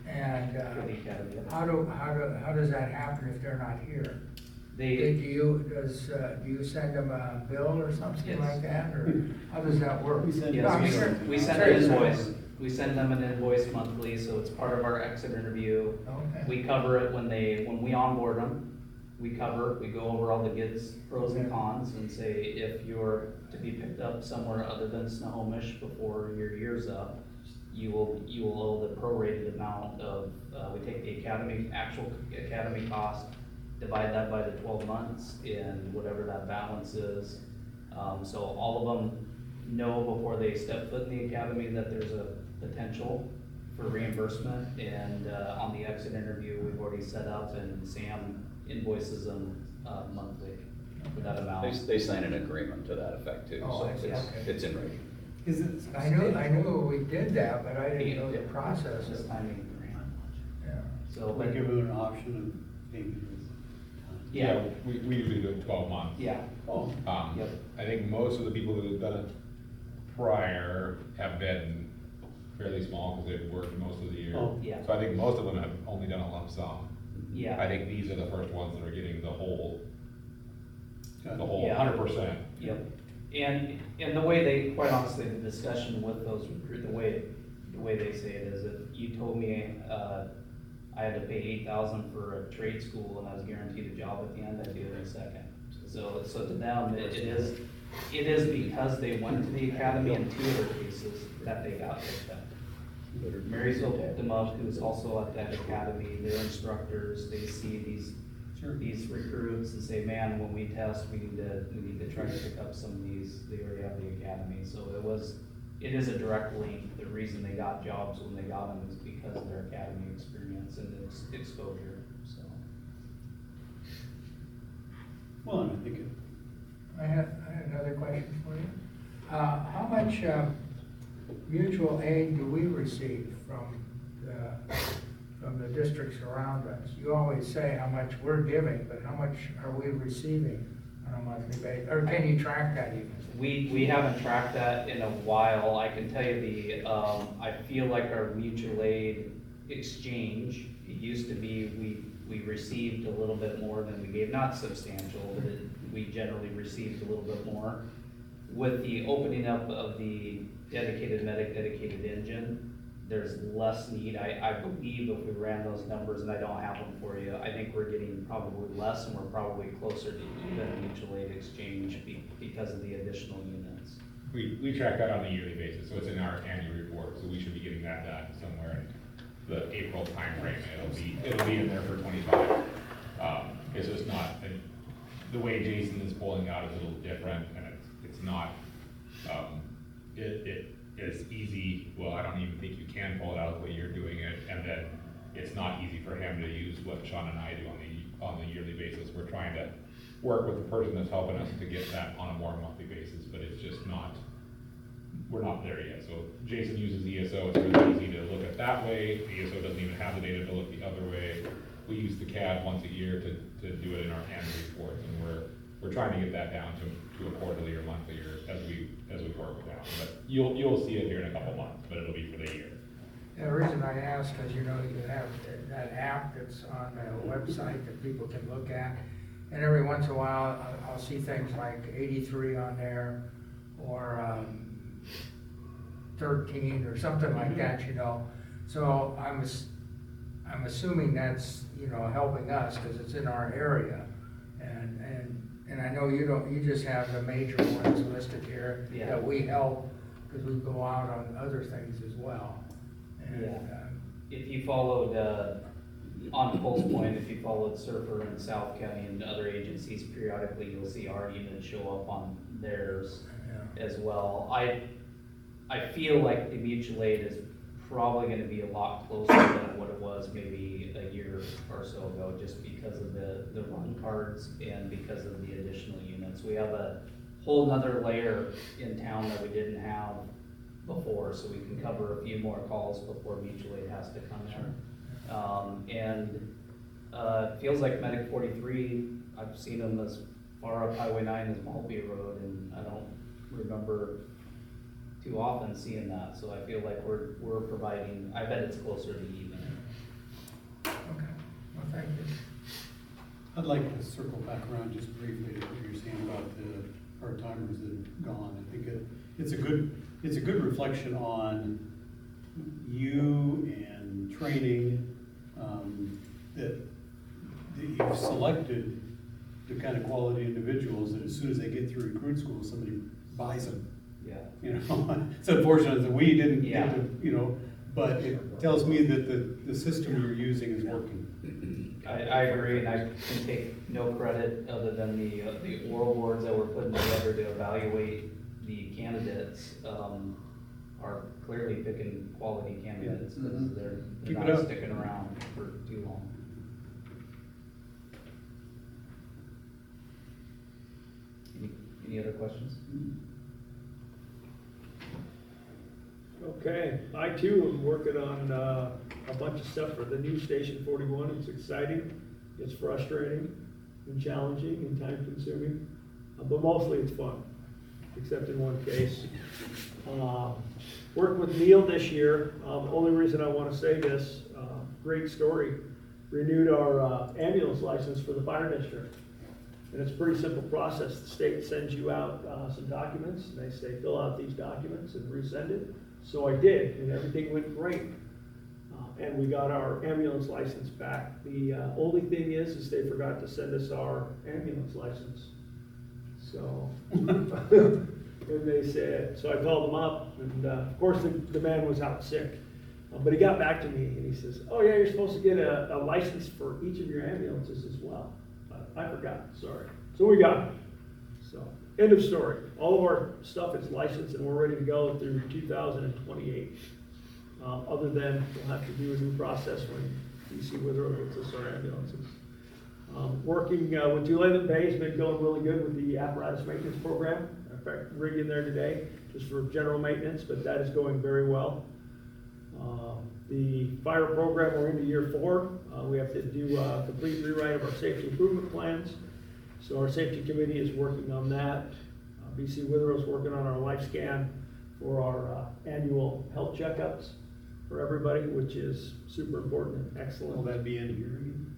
and, For the academy. how does that happen if they're not here? Do They, you send them a bill or something Yes. like that, or how does that work? We send- No, I'm yes, sure- we send sure an it's invoice. We send them an invoice monthly, so it's part of our exit interview. Okay. We cover it when we onboard them. We go over all the goods, pros and cons, and say if you're to be picked up somewhere other than Snohomish before your year's up, you will owe the prorated amount of, we take the actual academy cost, divide that by the 12 months and whatever that balance is. So all of them know before they step foot in the academy that there's a potential for reimbursement, and on the exit interview, we've already set up, and Sam invoices them monthly for that amount. They sign an agreement to that effect too, Oh, so I see, it's, okay. it's in writing. Is it? I knew we did that, but I didn't know the process. This timing grant. Yeah. So, Like but, give them an option of payment. yeah, We usually do it 12 months. yeah, Oh, yep. I think most of the people that have done it prior have been fairly small because they've worked most of the year. Oh. Yeah. So I think most of them have only done a lump sum. Yeah. I think these are the first ones that are getting the whole got it. 100%. Yep, and the way they, quite honestly, the discussion with those recruit, the way they say it is, if you told me, I had to pay 8,000 for a trade school and I was guaranteed a job at the end, I'd do it in a second. So to them, it is because they went to the academy in 2 other cases that they got picked up. Marysville picked them up, who's also at that academy, they're instructors, they see these recruits and say, man, when we test, we need to try to pick up some of these, they already have the academy. So it is a direct link. The reason they got jobs when they got them is because of their academy experience and exposure, so. Well, and I think it, I had another question for you. How much mutual aid do we receive from the districts around us? You always say how much we're giving, but how much are we receiving on a monthly basis? Or can you track that even? We haven't tracked that in a while. I can tell you I feel like our mutual aid exchange, it used to be we received a little bit more than we gave, not substantial, but we generally received a little bit more. With the opening up of the dedicated medic, dedicated engine, there's less need. I believe if we ran those numbers, and I don't have them for you, I think we're getting probably less, and we're probably closer to even mutual aid exchange because of the additional units. We track that on a yearly basis, so it's in our annual report, so we should be getting that done somewhere in the April timeframe. It'll be in there for 25. It's just not, the way Jason is pulling out is a little different, and it's not, it is easy, well, I don't even think you can pull it out the way you're doing it, and then it's not easy for him to use what Sean and I do on the yearly basis. We're trying to work with the person that's helping us to get that on a more monthly basis, but it's just not, we're not there yet. So Jason uses ESO, it's really easy to look at that way. ESO doesn't even have the data to look the other way. We use the CAD once a year to do it in our annual reports, and we're trying to get that down to a quarterly or monthly or as we work it down. But you'll see it here in a couple months, but it'll be for the year. The reason I ask is, you have that app that's on the website that people can look at. And every once in a while, I'll see things like 83 on there, or 13 or something like that, So I'm assuming that's, helping us because it's in our area. And I know you just have the major ones listed here Yeah. that we help because we go out on other things as well. And, Yeah. If you followed, on Pulse Point, if you followed Surfer in South County and other agencies, periodically you'll see our units show up on theirs yeah. as well. I feel like the mutual aid is probably gonna be a lot closer than what it was maybe a year or so ago, just because of the run cards and because of the additional units. We have a whole nother layer in town that we didn't have before, so we can cover a few more calls before mutual aid has to come in. It feels like Medic 43, I've seen them as far up Highway 9 as Maltby Road, and I don't remember too often seeing that, so I feel like we're providing, I bet it's closer to even. Okay, well, thank you. I'd like to circle back around just briefly to what you're saying about the part-timers that have gone. I think it's a good reflection on you and training, that you've selected the kind of quality individuals that as soon as they get through recruit school, somebody buys them Yeah. You know, it's unfortunate that we didn't Yeah. get to, you know, but it tells me that the system you're using is working. I agree, and I can take no credit other than the oral boards that were put together to evaluate the candidates, are clearly picking quality candidates, Yeah. because Keep they're it not up. sticking around for too long. Any other questions? Okay, I too am working on a bunch of stuff for the new Station 41. It's exciting, it's frustrating, and challenging, and time consuming, but mostly it's fun, except in one case. Worked with Neil this year. Only reason I want to say this, great story, renewed our ambulance license for the fire district. And it's a pretty simple process. The state sends you out some documents, and they say, fill out these documents and resend it. So I did, and everything went great. And we got our ambulance license back. The only thing is they forgot to send us our ambulance license. So, and they said, so I called them up, and of course the man was out sick. But he got back to me, and he says, oh yeah, you're supposed to get a license for each of your ambulances as well. I forgot, sorry. So we got it. So, end of story. All of our stuff is licensed and we're ready to go through 2028. Other than we'll have to do a new process when BC Withrow gets us our ambulances. Working with Tulane Bay has been going really good with the apparatus maintenance program. In fact, rig in there today just for general maintenance, but that is going very well. The fire program, we're into year 4. We have to do a complete rewrite of our safety improvement plans. So our safety committee is working on that. BC Withrow is working on our life scan for our annual health checkups for everybody, which is super important and excellent. Will that be in here again?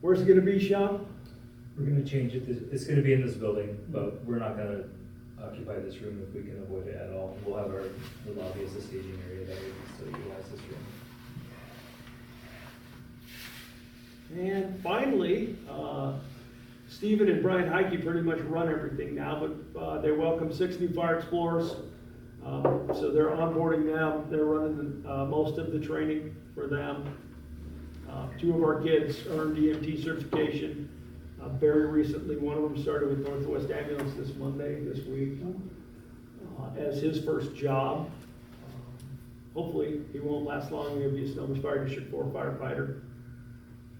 Where's it gonna be, Sean? We're gonna change it, it's gonna be in this building, but we're not gonna occupy this room if we can avoid it at all. We'll have the lobby as a staging area that we can still utilize this room. And finally, Stephen and Brian Heike pretty much run everything now, but they welcome 6 new fire explorers. So they're onboarding them. They're running most of the training for them. 2 of our kids earned EMT certification. Very recently, one of them started with Northwest Ambulance this week, as his first job. Hopefully, he won't last long. He'll be a Snohomish Fire District 4 firefighter.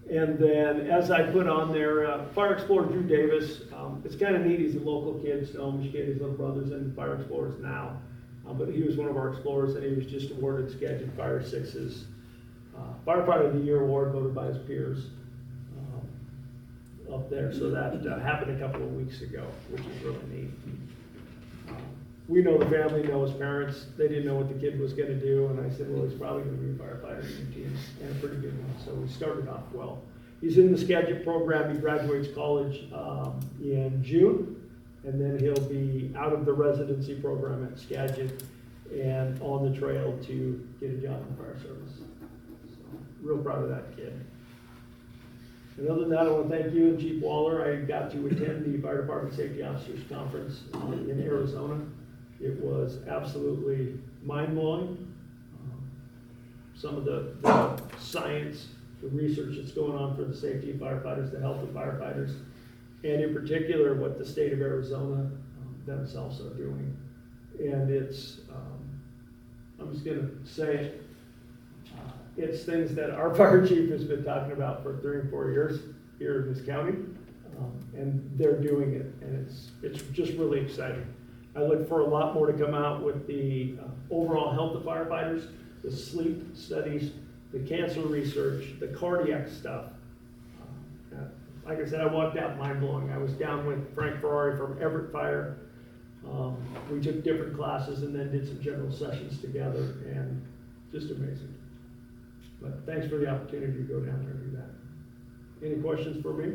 And then, as I put on there, Fire Explorer Drew Davis, it's kind of neat. He's a local kid, Snohomish kid. His little brother's in Fire Explorers now. But he was one of our explorers, and he was just awarded Skagit Fire 6's Firefighter of the Year award, voted by his peers up there. So that happened a couple of weeks ago, which is really neat. We know the family, know his parents. They didn't know what the kid was going to do, and I said, well, he's probably going to be a firefighter and a pretty good one. So we started off well. He's in the Skagit program. He graduates college in June, and then he'll be out of the residency program at Skagit and on the trail to get a job in the fire service. So, real proud of that kid. And other than that, I want to thank you and Chief Waller. I got to attend the Fire Department Safety Officers Conference in Arizona. It was absolutely mind-blowing. Some of the science, the research that's going on for the safety of firefighters, the health of firefighters, and in particular what the state of Arizona themselves are doing. And it's, I'm just going to say it, it's things that our fire chief has been talking about for 3 and 4 years here in this county, and they're doing it, and it's just really exciting. I look for a lot more to come out with the overall health of firefighters, the sleep studies, the cancer research, the cardiac stuff. Like I said, I walked out mind-blowing. I was down with Frank Ferrari from Everett Fire. We took different classes and then did some general sessions together, and just amazing. But thanks for the opportunity to go down there and do that. Any questions for me?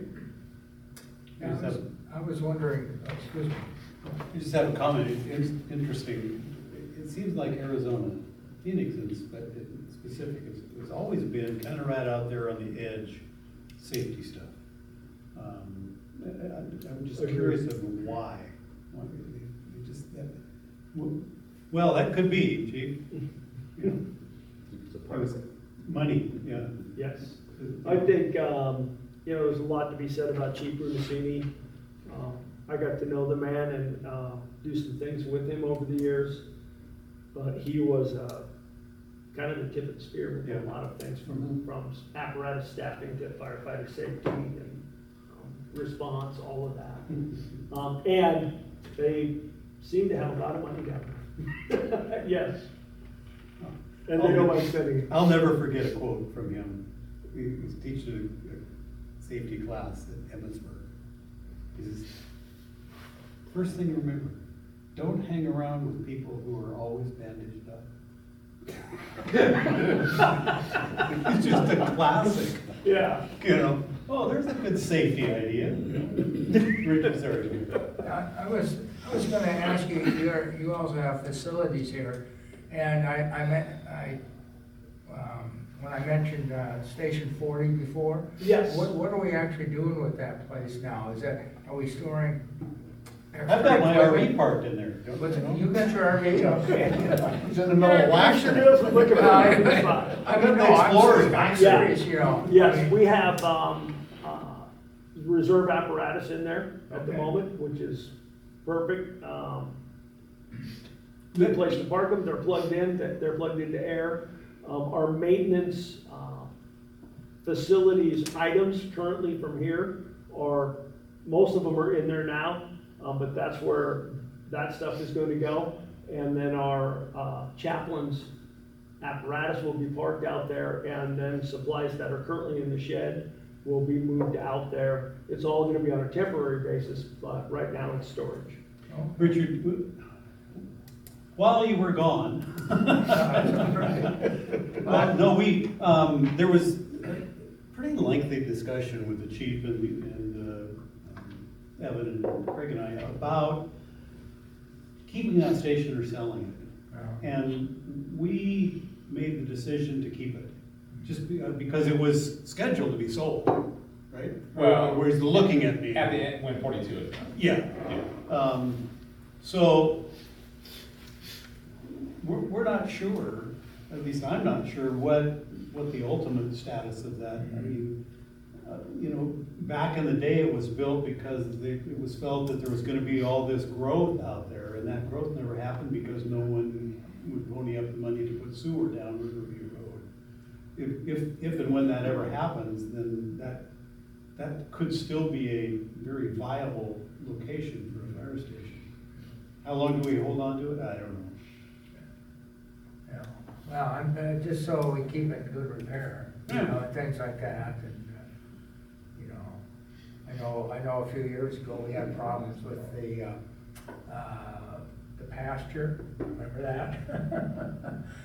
Yeah, I was wondering, excuse me. I just have a comment. It's interesting. It seems like Arizona, Phoenix is, but specific, has always been kind of right out there on the edge, safety stuff. I'm just curious of why. It just, well, that could be, chief. You know, It's a it part was of it. money, yeah. Yes. I think, you know, there's a lot to be said about Chief Brunacini. I got to know the man and do some things with him over the years. But he was kind of the tip of the spear with a lot of things, from apparatus staffing to firefighter safety and response, all of that. And they seem to have a lot of money down there. Yes. And they don't like spending it. I'll never forget a quote from him. He was teaching a safety class at Emmitsburg. He says, first thing to remember, don't hang around with people who are always bandaged up. It's just a classic, Yeah. you know, oh, there's a good safety idea. Richard, sorry. I was gonna ask you, you also have facilities here, and when I mentioned Station 40 before. Yes. What are we actually doing with that place now? Are we storing? I've got my RV parked in there. Don't you know? You got your RV, okay. He's in the middle of Washington Washington. Hills, look at it. I don't know, I'm serious, you know. Yes, we have, reserve apparatus in there at the Okay. moment, which is perfect. Good place to park them, they're plugged in, they're plugged into air. Our maintenance, facilities items currently from here most of them are in there now, but that's where that stuff is going to go. And then our chaplain's apparatus will be parked out there, and then supplies that are currently in the shed will be moved out there. It's all gonna be on a temporary basis, but right now it's storage. Richard, while you were gone, no, there was a pretty lengthy discussion with the chief and Evan and Craig and I about keeping that station or selling it. And we made the decision to keep it, just because it was scheduled to be sold, right? Well, Whereas looking at me. At the end, when 42 is done. Yeah. Yeah. So, we're not sure, at least I'm not sure, what the ultimate status of that. I mean, you know, back in the day, it was built because it was felt that there was gonna be all this growth out there, and that growth never happened because no one would pony up the money to put sewer down Riverview Road. If and when that ever happens, then that could still be a very viable location for a fire station. How long do we hold on to it? I don't know. Yeah. Well, just so we keep it in good repair, you Yeah. know, things like that, and, you know, I know a few years ago, we had problems with the pasture, remember that?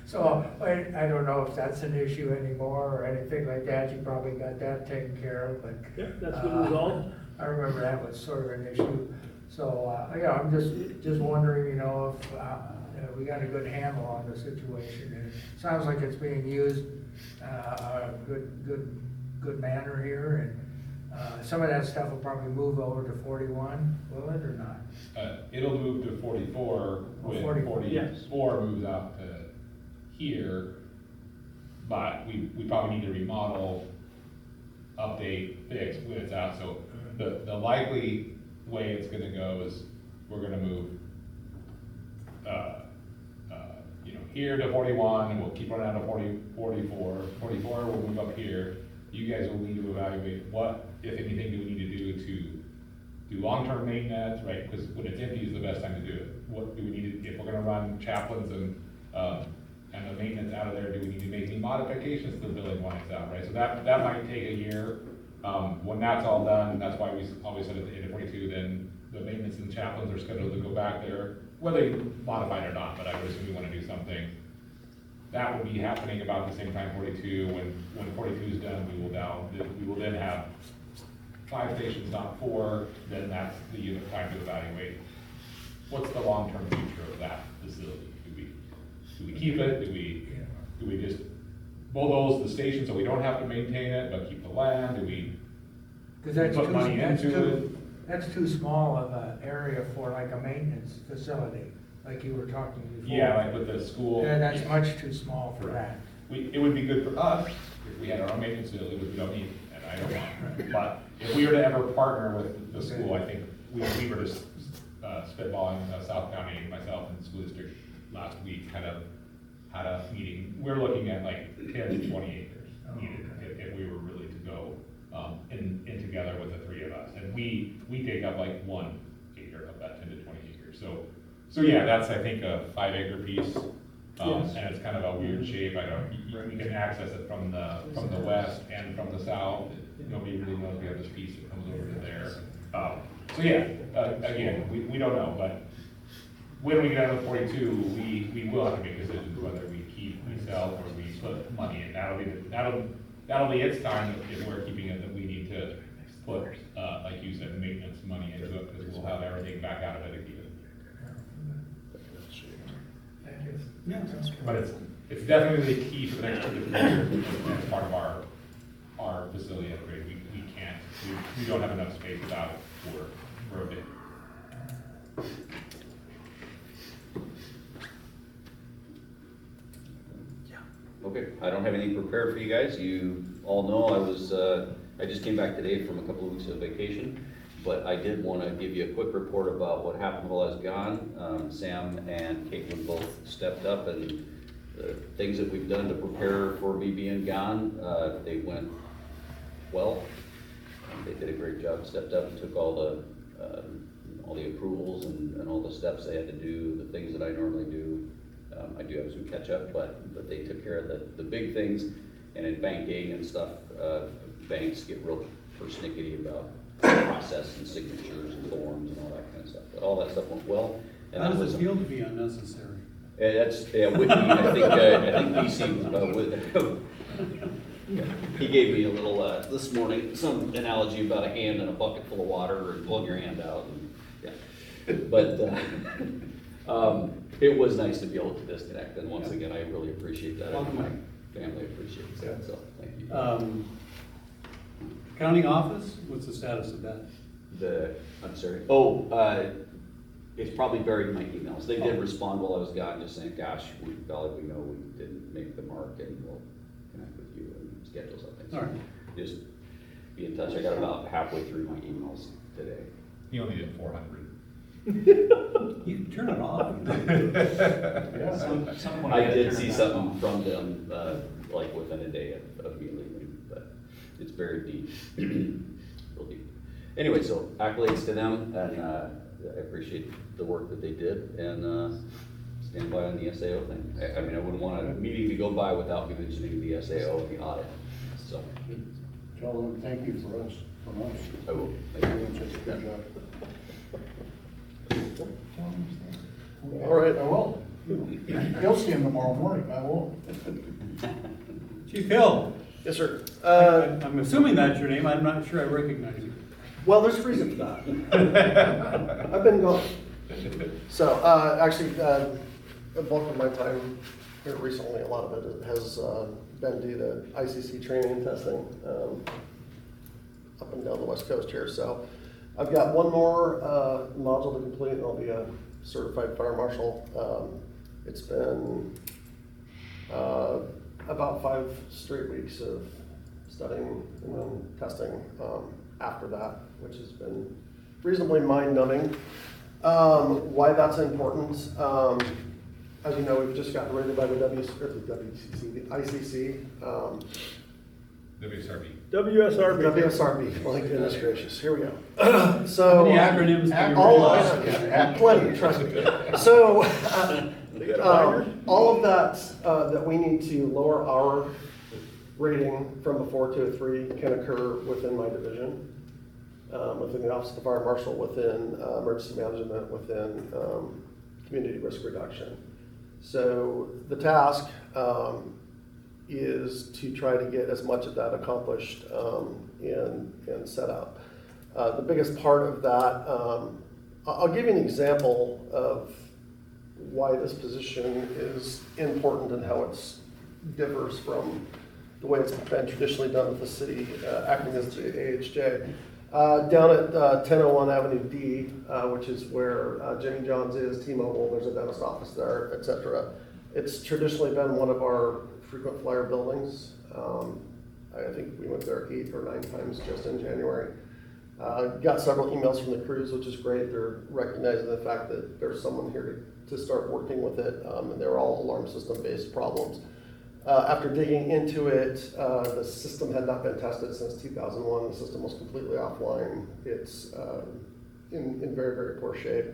So, I don't know if that's an issue anymore or anything like that, you probably got that taken care of, but. Yep, that's been resolved. I remember that was sort of an issue, so, yeah, I'm just wondering, you know, if we got a good handle on the situation, and it sounds like it's being used, good manner here, and, some of that stuff will probably move over to 41, will it, or not? It'll move to 44 when 44, yes. 44 moves out to here. But we probably need to remodel, update, fix when it's out. So the likely way it's gonna go is we're gonna move, you know, here to 41, and we'll keep running down to 44. 44 will move up here. You guys will need to evaluate what, if anything, do we need to do long-term maintenance, right? Because when it's empty is the best time to do it. What do we need to, if we're gonna run chaplains and the maintenance out of there, do we need to make any modifications to the building when it's out, right? So that might take a year. When that's all done, that's why we always said at the end of 42, then the maintenance and chaplains are scheduled to go back there, whether they modify it or not, but I would assume we wanna do something. That will be happening about the same time 42. When 42 is done, we will then have 5 stations, not 4. Then that's the unit time to evaluate what's the long-term future of that facility. Do we keep it? Do we just bulldoze the station so we don't have to maintain it, but keep the land? Do we Because that's put money into it? That's too small of an area for like a maintenance facility, like you were talking before. Yeah, like with the school. Yeah, that's much too small for that. It would be good for us if we had our own maintenance facility, which we don't need, and I don't want. But if we were to ever partner with the school, I think we were just spitballing South County, myself and the school district last week, kind of had a meeting. We're looking at like 10 to 20 acres needed if we were really to go in together with the three of us. And we take up like 1 acre of that 10 to 20 acres. So yeah, that's I think a 5 acre piece. And it's kind of a weird shape. I don't, you can access it from the west and from the south. Nobody really knows we have this piece that comes over to there. So yeah, again, we don't know, but when we get out of 42, we will have to make decisions whether we keep, we sell, or we put money in. That'll be its time if we're keeping it, that we need to put, like you said, maintenance money into it, because we'll have everything back out of it again. Yeah, that's But it's definitely the key for the next 2 to 3 years. As part of our facility upgrade, we can't, we don't have enough space without it for a bit. Okay, I don't have anything prepared for you guys. You all know I just came back today from a couple of weeks of vacation, but I did want to give you a quick report about what happened while I was gone. Sam and Caitlin both stepped up, and the things that we've done to prepare for me being gone, they went well. They did a great job, stepped up and took all the approvals and all the steps they had to do, the things that I normally do. I do have some catch up, but they took care of the big things. And in banking and stuff, banks get real persnickety about process and signatures and forms and all that kind of stuff. But all that stuff went well. And How that does was it feel to be unnecessary? Whitney, I think DC, he gave me a little, this morning, some analogy about a hand in a bucket full of water and pulling your hand out. And, yeah. But it was nice to be able to disconnect. And once again, I really appreciate that. And my family appreciates that. So thank you. County office, what's the status of that? I'm sorry. It's probably buried in my emails. They did respond while I was gone, just saying, gosh, we know we didn't make the mark, and we'll connect with you and schedule something. So All right. just be in touch. I got about halfway through my emails today. He only did 400. You can turn it off. I did see something from them, like within a day of me leaving, but it's buried deep, real deep. Anyway, so accolades to them, and I appreciate the work that they did, and stand by on the SAO thing. I mean, I wouldn't want a meeting to go by without me mentioning the SAO and the audit, so. Tell them thank you for us, from us. I will. You're doing such a good job. All right. I will. You'll see him tomorrow morning, I won't. Chief Hill, Yes, sir. I'm assuming that's your name. I'm not sure I recognize you. Well, there's a reason for that. I've been gone. So, actually, the bulk of my time here recently, a lot of it has been due to ICC training and testing up and down the West Coast here. So, I've got one more module to complete, and I'll be a certified fire marshal. It's been about 5 straight weeks of studying and then testing after that, which has been reasonably mind-numbing. Why that's important, as you know, we've just gotten rated by the ICC. WSRB. WSRB, my goodness gracious, here we go. So. How many acronyms can you All read? plenty, trust me. So, all of that, that we need to lower our rating from a 4 to a 3 can occur within my division, within the Office of the Fire Marshal, within emergency management, within community risk reduction. So the task is to try to get as much of that accomplished and set up. The biggest part of that, I'll give you an example of why this position is important and how it differs from the way it's been traditionally done with the city acting as the AHJ. Down at 1001 Avenue D, which is where Jimmy John's is, T-Mobile, there's a dentist office there, et cetera. It's traditionally been one of our frequent flyer buildings. I think we went there 8 or 9 times just in January. Got several emails from the crews, which is great. They're recognizing the fact that there's someone here to start working with it, and they're all alarm system-based problems. After digging into it, the system had not been tested since 2001. The system was completely offline. It's in very, very poor shape.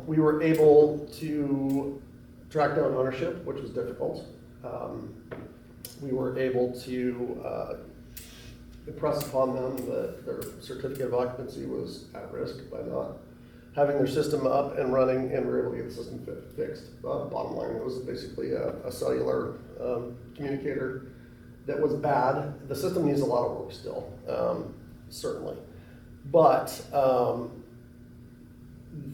We were able to track down ownership, which was difficult. We were able to impress upon them that their certificate of occupancy was at risk by not having their system up and running, and we were able to get the system fixed. Bottom line, it was basically a cellular communicator that was bad. The system needs a lot of work still, certainly. But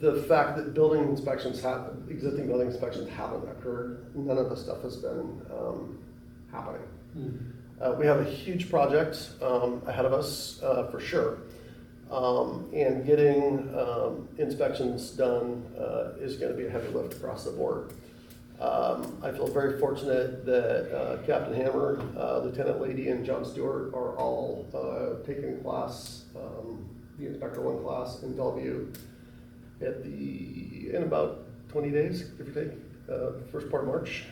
the fact that building inspections existing building inspections haven't occurred, none of the stuff has been happening. We have a huge project ahead of us for sure. And getting inspections done is going to be a heavy lift across the board. I feel very fortunate that Captain Hammer, Lieutenant Lady, and John Stewart are all taking class, the Inspector 1 class in Bellevue in about 20 days, give or take, first part of March.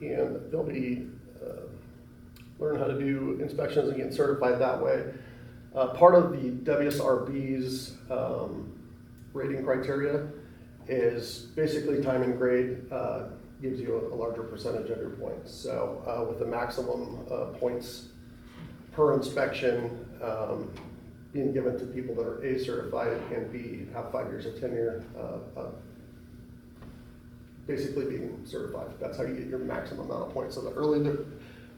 And they'll be learn how to do inspections and get certified that way. Part of the WSRB's rating criteria is basically time and grade gives you a larger percentage of your points. So with the maximum points per inspection being given to people that are A, certified, and B, have 5 years of tenure, basically being certified. That's how you get your maximum amount of points. So the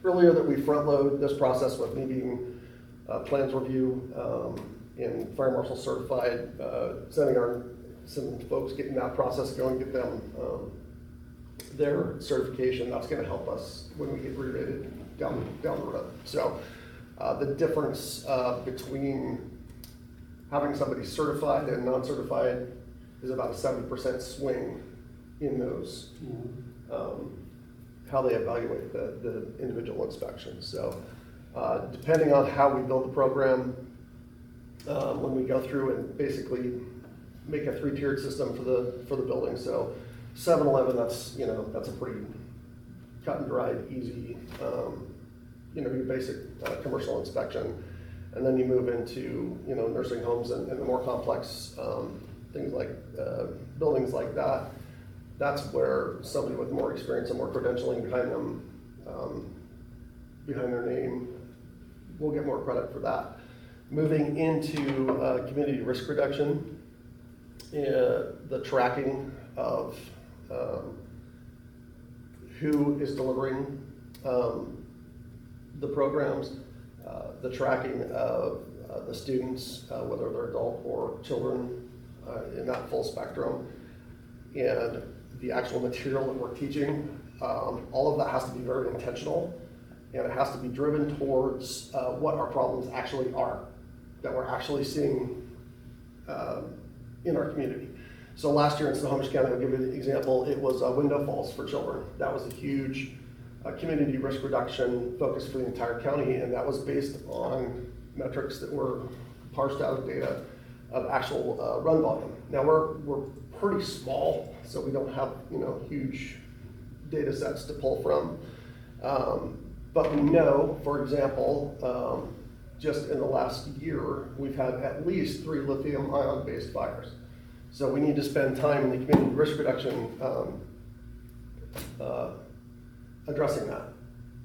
earlier that we front load this process with me being plans review and fire marshal certified, some folks getting that process going, get them their certification. That's going to help us when we get re-rated down the road. So the difference between having somebody certified and non-certified is about a 70% swing in those how they evaluate the individual inspections. So depending on how we build the program, when we go through and basically make a 3-tiered system for the building. So 7-Eleven, that's a pretty cut and dried, easy, your basic commercial inspection. And then you move into nursing homes and the more complex things like buildings like that. That's where somebody with more experience and more credentialing behind them, behind their name, will get more credit for that. Moving into community risk reduction, the tracking of who is delivering the programs, the tracking of the students, whether they're adult or children, in that full spectrum, and the actual material that we're teaching. All of that has to be very intentional, and it has to be driven towards what our problems actually are, that we're actually seeing in our community. So last year in Snohomish County, I'll give you an example, it was window falls for children. That was a huge community risk reduction focus for the entire county, and that was based on metrics that were parsed out of data of actual run volume. Now we're pretty small, so we don't have huge data sets to pull from. But we know, for example, just in the last year, we've had at least 3 lithium-ion based fires. So we need to spend time in the community risk reduction addressing that.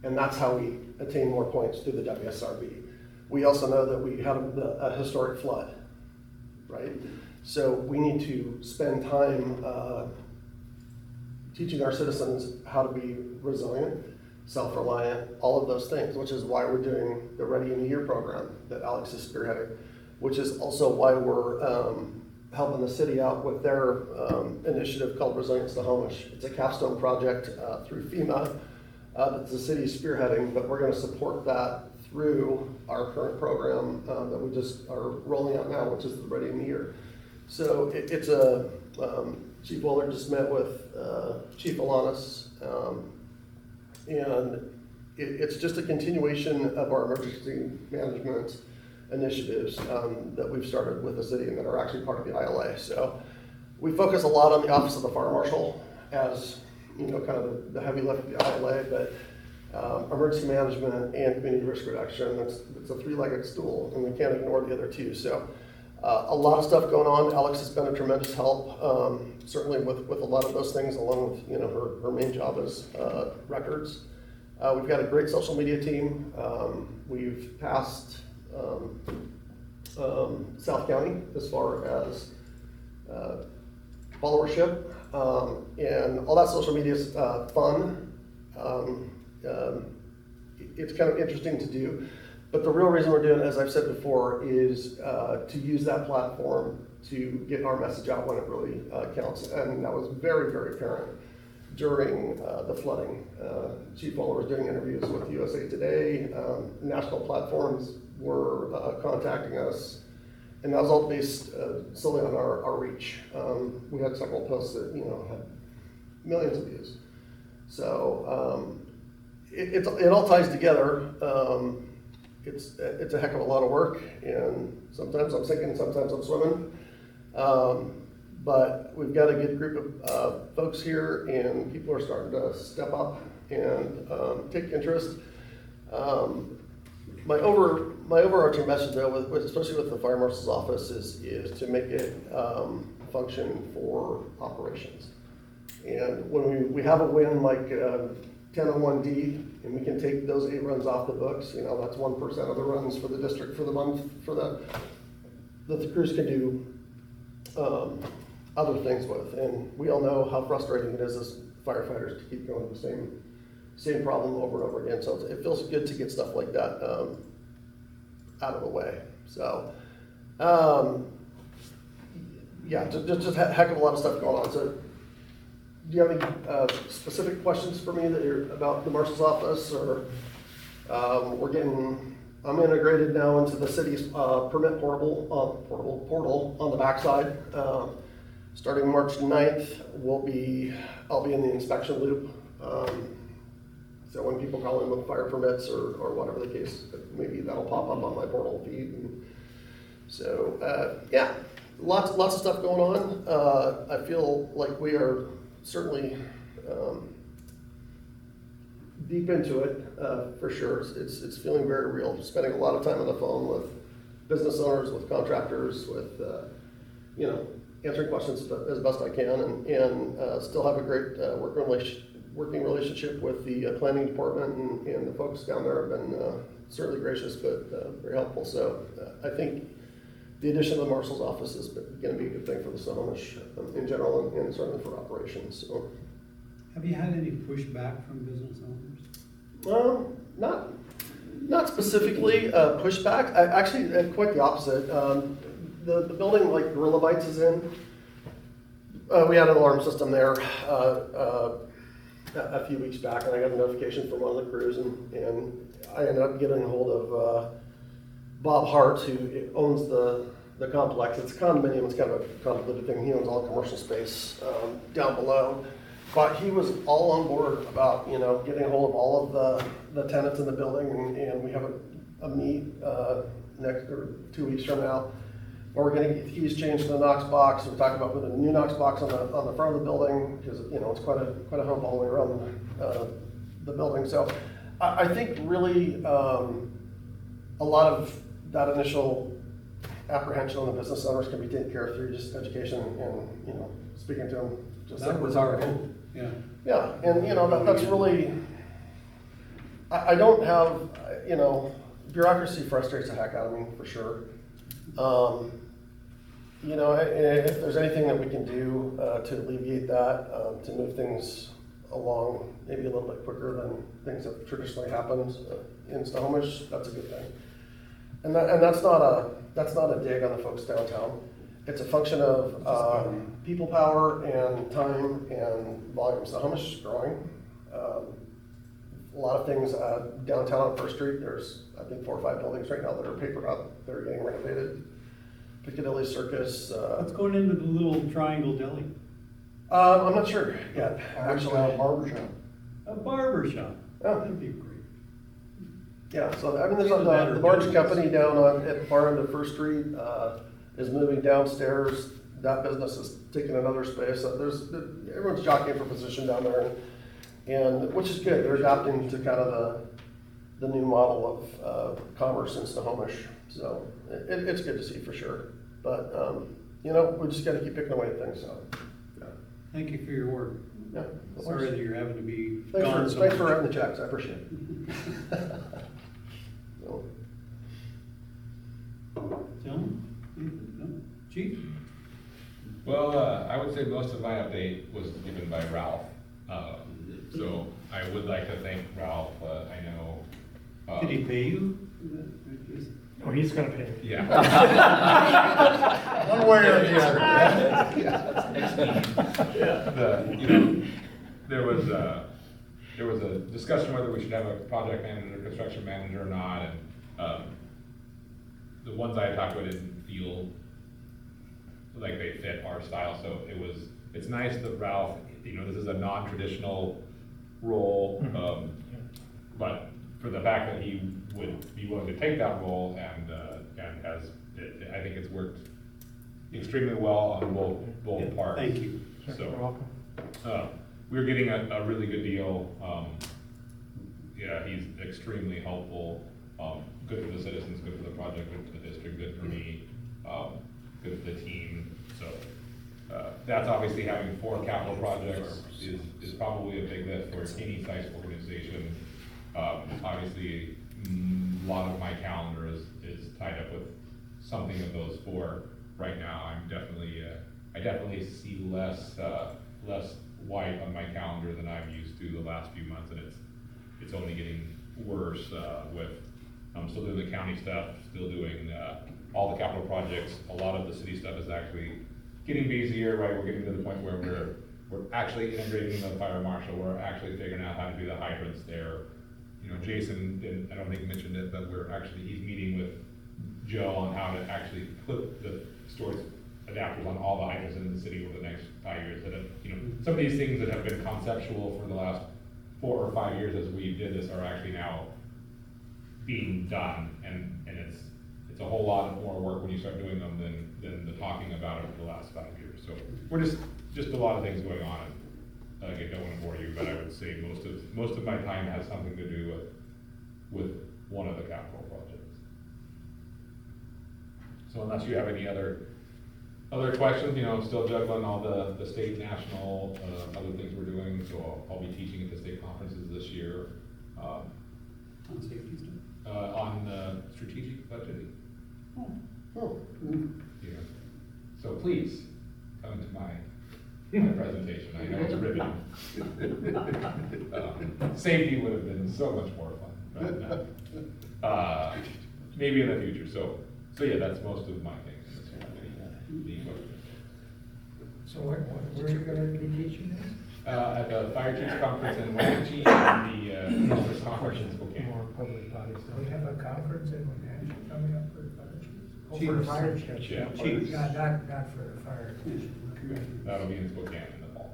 And that's how we attain more points through the WSRB. We also know that we had a historic flood, right? So we need to spend time teaching our citizens how to be resilient, self-reliant, all of those things, which is why we're doing the Ready in a Year program that Alex is spearheading, which is also why we're helping the city out with their initiative called Resilient Snohomish. It's a capstone project through FEMA that the city is spearheading, but we're gonna support that through our current program that we just are rolling out now, which is the Ready in the Year. So it's a, Chief Waller just met with Chief Alanis, and it's just a continuation of our emergency management initiatives that we've started with the city and that are actually part of the ILA. So we focus a lot on the Office of the Fire Marshal as, you know, kind of the heavy lift of the ILA, but emergency management and community risk reduction, it's a three-legged stool, and we can't ignore the other two. So a lot of stuff going on. Alex has been a tremendous help, certainly with a lot of those things, along with, you know, her main job is records. We've got a great social media team. We've passed South County as far as followership, and all that social media is fun. It's kind of interesting to do, but the real reason we're doing it, as I've said before, is to use that platform to get our message out when it really counts, and that was very, very apparent during the flooding. Chief Waller was doing interviews with USA Today. National platforms were contacting us, and that was all based solely on our reach. We had several posts that, you know, had millions of views. So it all ties together. It's a heck of a lot of work, and sometimes I'm sinking, sometimes I'm swimming. But we've got a good group of folks here, and people are starting to step up and take interest. My overarching message, though, especially with the Fire Marshal's office, is to make it function for operations. And when we have a win like 1001D, and we can take those 8 runs off the books, you know, that's 1% of the runs for the district for the month, that the crews can do other things with. And we all know how frustrating it is as firefighters to keep going with the same problem over and over again. So it feels good to get stuff like that out of the way. So yeah, just a heck of a lot of stuff going on. So do you have any specific questions for me that are about the Marshal's office, or I'm integrated now into the city's permit portal on the backside. Starting March 9th, I'll be in the inspection loop. So when people call in with fire permits or whatever the case, maybe that'll pop up on my portal feed. And so yeah, lots of stuff going on. I feel like we are certainly deep into it for sure. It's feeling very real. Spending a lot of time on the phone with business owners, with contractors, with you know, answering questions as best I can, and still have a great working relationship with the planning department, and the folks down there have been certainly gracious, but very helpful. So I think the addition of the Marshal's office is going to be a good thing for the Snohomish in general, and certainly for operations. So, Have you had any pushback from business owners? Not specifically pushback. Actually, quite the opposite. The building like Gorilla Bites is in, we had an alarm system there a few weeks back, and I got a notification from one of the crews, and I ended up getting a hold of Bob Hart, who owns the complex. It's a condominium. It's kind of a complicated thing. He owns all commercial space down below. But he was all on board about, you know, getting a hold of all of the tenants in the building, and we have a meet next or 2 weeks from now. Where we're getting keys changed to the Knox box. We're talking about putting a new Knox box on the front of the building, because, you know, it's quite a hump all the way around the building. So I think really a lot of that initial apprehension on the business owners can be taken care of through just education and, you know, speaking to them. Just That was our hope, yeah. Yeah, and you know, that's really, I don't have, you know, bureaucracy frustrates the heck out of me, for sure. You know, if there's anything that we can do to alleviate that, to move things along maybe a little bit quicker than things have traditionally happened in Snohomish, that's a good thing. And that's not a dig on the folks downtown. It's a function of people power and time and volume. Snohomish is growing. a lot of things, downtown on First Street, there's, I think, 4 or 5 buildings right now that are papered up, that are getting renovated. Piccadilly Circus, What's going into the little Triangle Deli? I'm not sure yet, Actually, actually. a barber shop. A barber shop. Oh. That'd be great. Yeah, so, I mean, there's Either that or the Barge buildings. Company down at the far end of First Street, is moving downstairs. That business is taking another space. So everyone's jockeying for position down there, and which is good. They're adapting to kind of the new model of commerce in Snohomish. So it's good to see for sure. But, you know, we just gotta keep picking away at things, so, yeah. Thank you for your work. Yeah. Sorry that you're having to be Thanks gone so thanks for much. writing the checks, I appreciate it. So, Gentlemen? No? Chief? Well, I would say most of my update was given by Ralph. So I would like to thank Ralph. I know. Did he pay you? Oh, he's gonna pay. Yeah. One way or the other. You know, there was a discussion whether we should have a project manager, construction manager or not, and the ones I had talked about didn't feel like they fit our style, so it's nice that Ralph, you know, this is a non-traditional role, but for the fact that he would be willing to take that role and has, I think it's worked extremely well on both parts. Thank you. You're So, welcome. we're getting a really good deal. Yeah, he's extremely helpful, good for the citizens, good for the project, good for the district, good for me, good for the team. So, that's obviously having 4 capital projects is probably a big lift for any size organization. Obviously, a lot of my calendar is tied up with something of those 4 right now. I definitely see less white on my calendar than I'm used to the last few months, and it's only getting worse, with, still doing the county stuff, still doing, all the capital projects. A lot of the city stuff is actually getting busier, right? We're getting to the point where we're actually integrating the fire marshal, we're actually figuring out how to do the hydrants there. You know, Jason, I don't think mentioned it, but he's meeting with Joe on how to actually put the storage adapters on all the hydrants in the city over the next 5 years. That have, you know, some of these things that have been conceptual for the last 4 or 5 years as we did this are actually now being done, and it's a whole lot more work when you start doing them than the talking about it for the last 5 years. So we're just a lot of things going on. Again, don't want to bore you, but I would say most of my time has something to do with one of the capital projects. So unless you have any other questions, you know, I'm still juggling all the state, national, other things we're doing. So I'll be teaching at the state conferences this year. On safety stuff? On strategic budgeting. oh, Yeah. So please come to my presentation. I know it's riveting. Safety would have been so much more fun, but maybe in the future. So yeah, that's most of my things. So where are you gonna be teaching this? At the Fire Chiefs Conference in Wenatchee and the Conference Conference in Spokane. More public bodies. We have a conference in Wenatchee coming up for the fire chiefs? Oh, for Chiefs. the fire chiefs? Yeah. Chiefs. Not for the fire. That'll be in Spokane in the fall.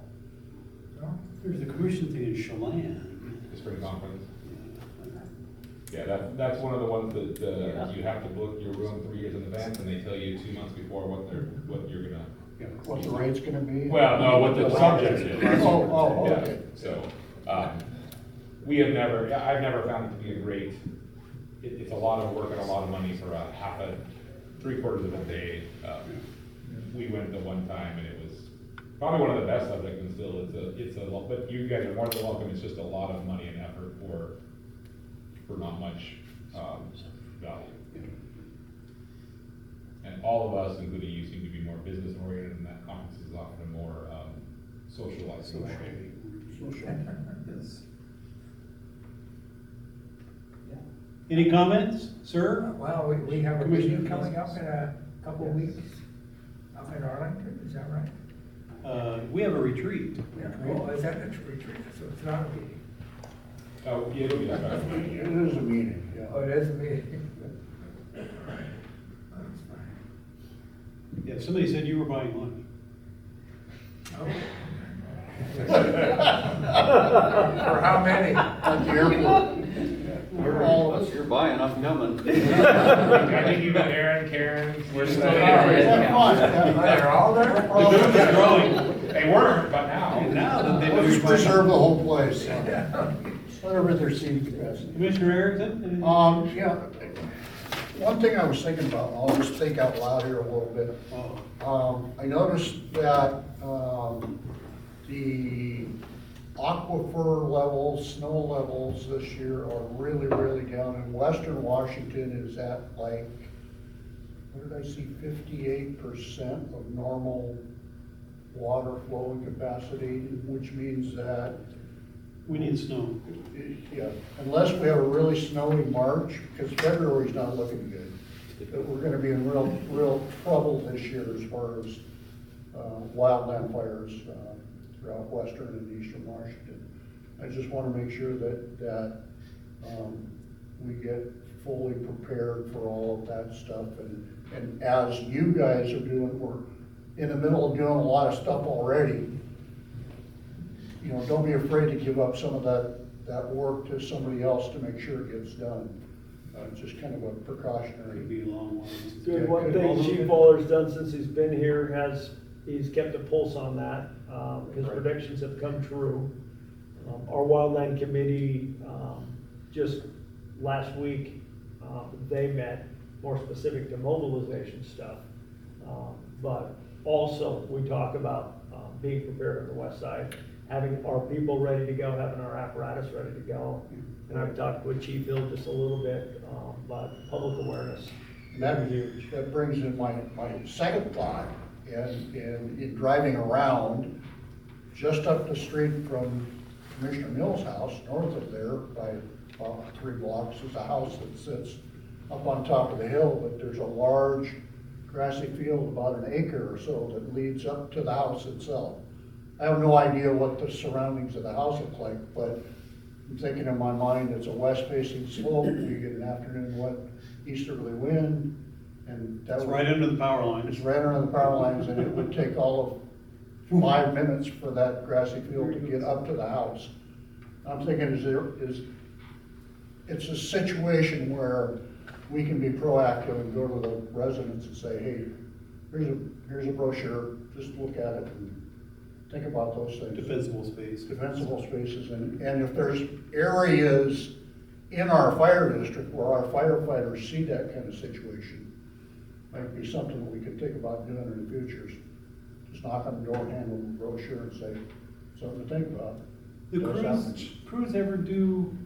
No? There's the commission thing in Chelan. The spring conference. Yeah, that's one of the ones that you have to book your room 3 years in advance, and they tell you 2 months before what you're gonna. What the rate's gonna be? Well, no, what the subject is. Oh, Yeah, okay. so, I've never found it to be a great, it's a lot of work and a lot of money for a 3/4 of a day. We went the one time and it was probably one of the best subjects, and still it's a lot, but you guys are more than welcome. It's just a lot of money and effort for not much, value. And all of us, including you, seem to be more business oriented, and that conference is often more, socializing oriented. Yes. Any comments, sir? Well, we have a Commissioner meeting coming up business. in a couple of weeks up in Arlington, is that right? We have a retreat. Oh, is that a retreat? So it's not a meeting? Oh, yeah, it'll be a special meeting, It yeah. is a meeting, yeah. Oh, it is me. Yeah, somebody said you were buying lunch. For how many? At the airport. All of us. You're buying, I'm coming. I think you got Aaron, Karen. We're still That's fine, yeah. They're all there? The booth is growing. They weren't, but now. And now that they know Let's you're buying. preserve the whole place. Whatever their seating capacity. Commissioner Erickson? Yeah, one thing I was thinking about, I'll just think out loud here a little bit. Oh, I noticed that, the aquifer levels, snow levels this year are really, really down. In western Washington is at like, what did I see, 58% of normal water flowing capacity, which means that, we need snow. yeah, unless we have a really snowy March, because February's not looking good, but we're gonna be in real trouble this year as far as wildland fires throughout western and eastern Washington. I just wanna make sure that we get fully prepared for all of that stuff. And as you guys are doing, we're in the middle of doing a lot of stuff already. You know, don't be afraid to give up some of that work to somebody else to make sure it gets done. Just kind of a precautionary. It'd be a long one. Good, one thing Chief Fuller's done since he's been here he's kept a pulse on that. His predictions have come true. Our wildland committee, just last week, they met more specific to mobilization stuff. But also, we talk about being prepared on the west side, having our people ready to go, having our apparatus ready to go. And I've talked with Chief Hill just a little bit about public awareness. And that brings in my second thought, and in driving around, just up the street from Commissioner Mills' house, north of there, by about 3 blocks, is a house that sits up on top of the hill, but there's a large grassy field, about an acre or so, that leads up to the house itself. I have no idea what the surroundings of the house look like, but I'm thinking in my mind, it's a west-facing slope, you get an afternoon easterly wind, and that It's would- right under the power line. It's right under the power lines, and it would take all of 5 minutes for that grassy field to get up to the house. I'm thinking, it's a situation where we can be proactive and go to the residents and say, hey, here's a brochure, just look at it and think about those things. Defensible space. Defensible spaces, and if there's areas in our fire district where our firefighters see that kind of situation, might be something that we could think about doing in the future. Just knock on the door, hand them a brochure and say, something to think about. The Those crews ever do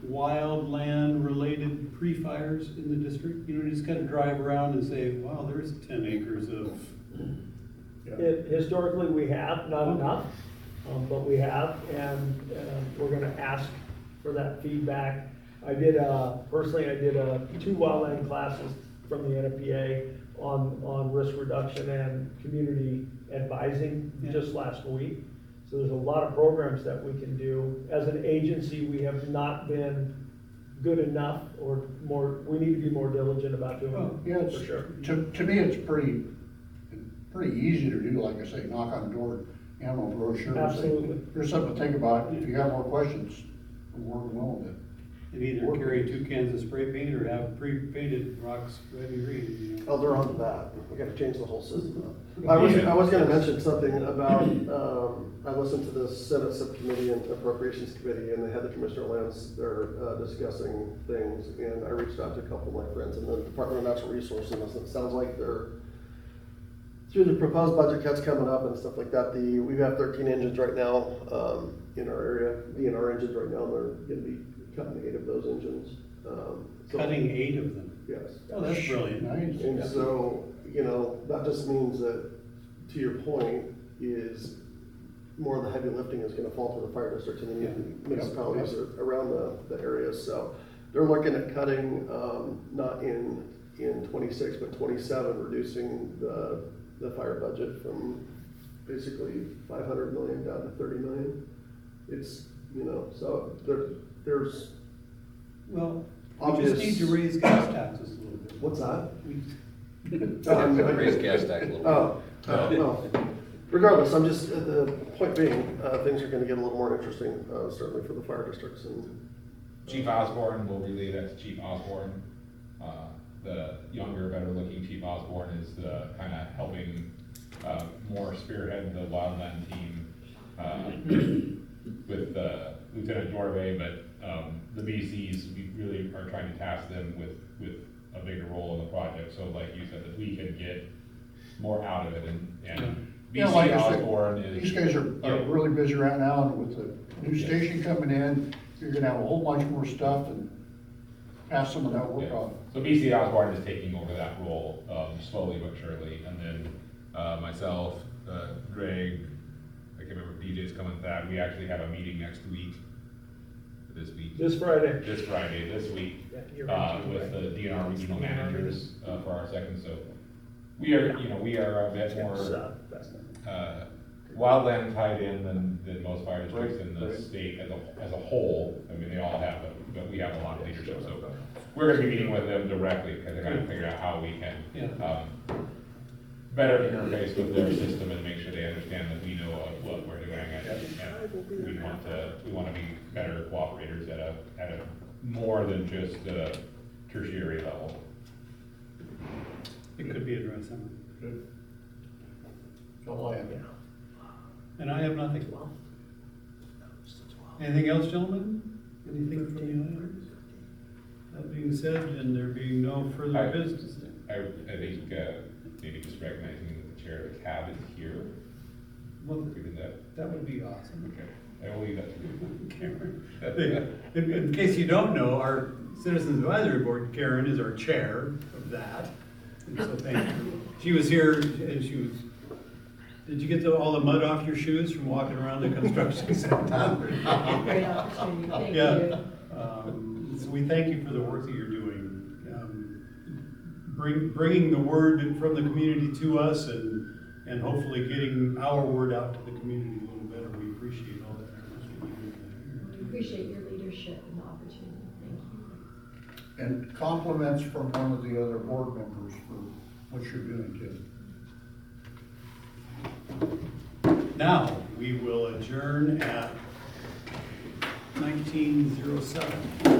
wildland-related pre-fires in the district? You know, you just kind of drive around and say, wow, there's 10 acres of, Historically, we have, not enough, but we have, and we're gonna ask for that feedback. Personally, I did 2 wildland classes from the NFPA on risk reduction and community advising just last week. So there's a lot of programs that we can do. As an agency, we have not been good enough, or we need to be more diligent about doing it, Yeah, for sure. to me, it's pretty easy to do, like I say, knock on the door, hand them a brochure. and say, Absolutely. Here's something to think about, if you have more questions, we're willing to. and either carry 2 cans of spray paint or have pre-painted rocks ready to read, you know. Oh, they're on that. We gotta change the whole system. I was gonna mention something about, I listened to the Senate Subcommittee and Appropriations Committee, and they had the Commissioner Lance there discussing things, and I reached out to a couple of my friends in the Department of Natural Resources, and it sounds like they're, through the proposed budget cuts coming up and stuff like that, we have 13 engines right now, in our area, DNR engines right now, and they're gonna be cutting 8 of those engines. So- Cutting 8 of them. Yes. Oh, that's brilliant. Nice. And so, that just means that, to your point, is more of the heavy lifting is gonna fall to the fire districts and the municipalities around the areas. So they're looking at cutting, not in 26, but 27, reducing the fire budget from basically 500 million down to 30 million. It's you know, so there's, Well, we Obvious- just need to raise gas taxes a little bit. what's that? We- Raise gas tax a little bit. Oh, well, regardless, I'm just, the point being, things are gonna get a little more interesting, certainly for the fire districts and. Chief Osborne, will relay that to Chief Osborne. The younger, better looking Chief Osborne is kind of helping more spearhead the wildland team with Lieutenant Dorve, but the BCs, we really are trying to task them with a bigger role in the project. So like you said, that we can get more out of it and Yeah, BC like I said, Osborne is. these guys are Yeah. really busy right now, and with the new station coming in, you're gonna have a whole bunch more stuff and pass some of that work Yeah. on. So BC Osborne is taking over that role, slowly but surely, and then, myself, Greg, I can't remember if DJ's coming with that, we actually have a meeting next week, this week. This Friday. This Friday, this week, with the DNR regional managers, for our second, so we are a bit more, wildland tied in than most fire districts in the state as a whole. I mean, they all have, but we have a lot of leadership, so we're gonna be meeting with them directly, because they're gonna figure out how we can, better interface with their system and make sure they understand that we know what we're doing, and we wanna be better cooperators at a more than just a tertiary level. It could be addressed, huh? Good. That's all I have. And I have nothing. Anything else, gentlemen? Anything from the audience? That being said, and there being no further business. I think, maybe just recognizing that the chair of the cab is here. Well, We did that. that would be awesome. Okay, I will leave that to you. Karen. In case you don't know, our Citizens Advisory Board, Karen is our chair of that. And so thank you. She was here and she was, did you get all the mud off your shoes from walking around the construction center? Great opportunity, thank you. Yeah. So we thank you for the work that you're doing. Bringing the word from the community to us and hopefully getting our word out to the community a little better. We appreciate all that. We appreciate your leadership and the opportunity, thank you. And compliments from one of the other board members for what you're doing, too. Now, we will adjourn at 19:07.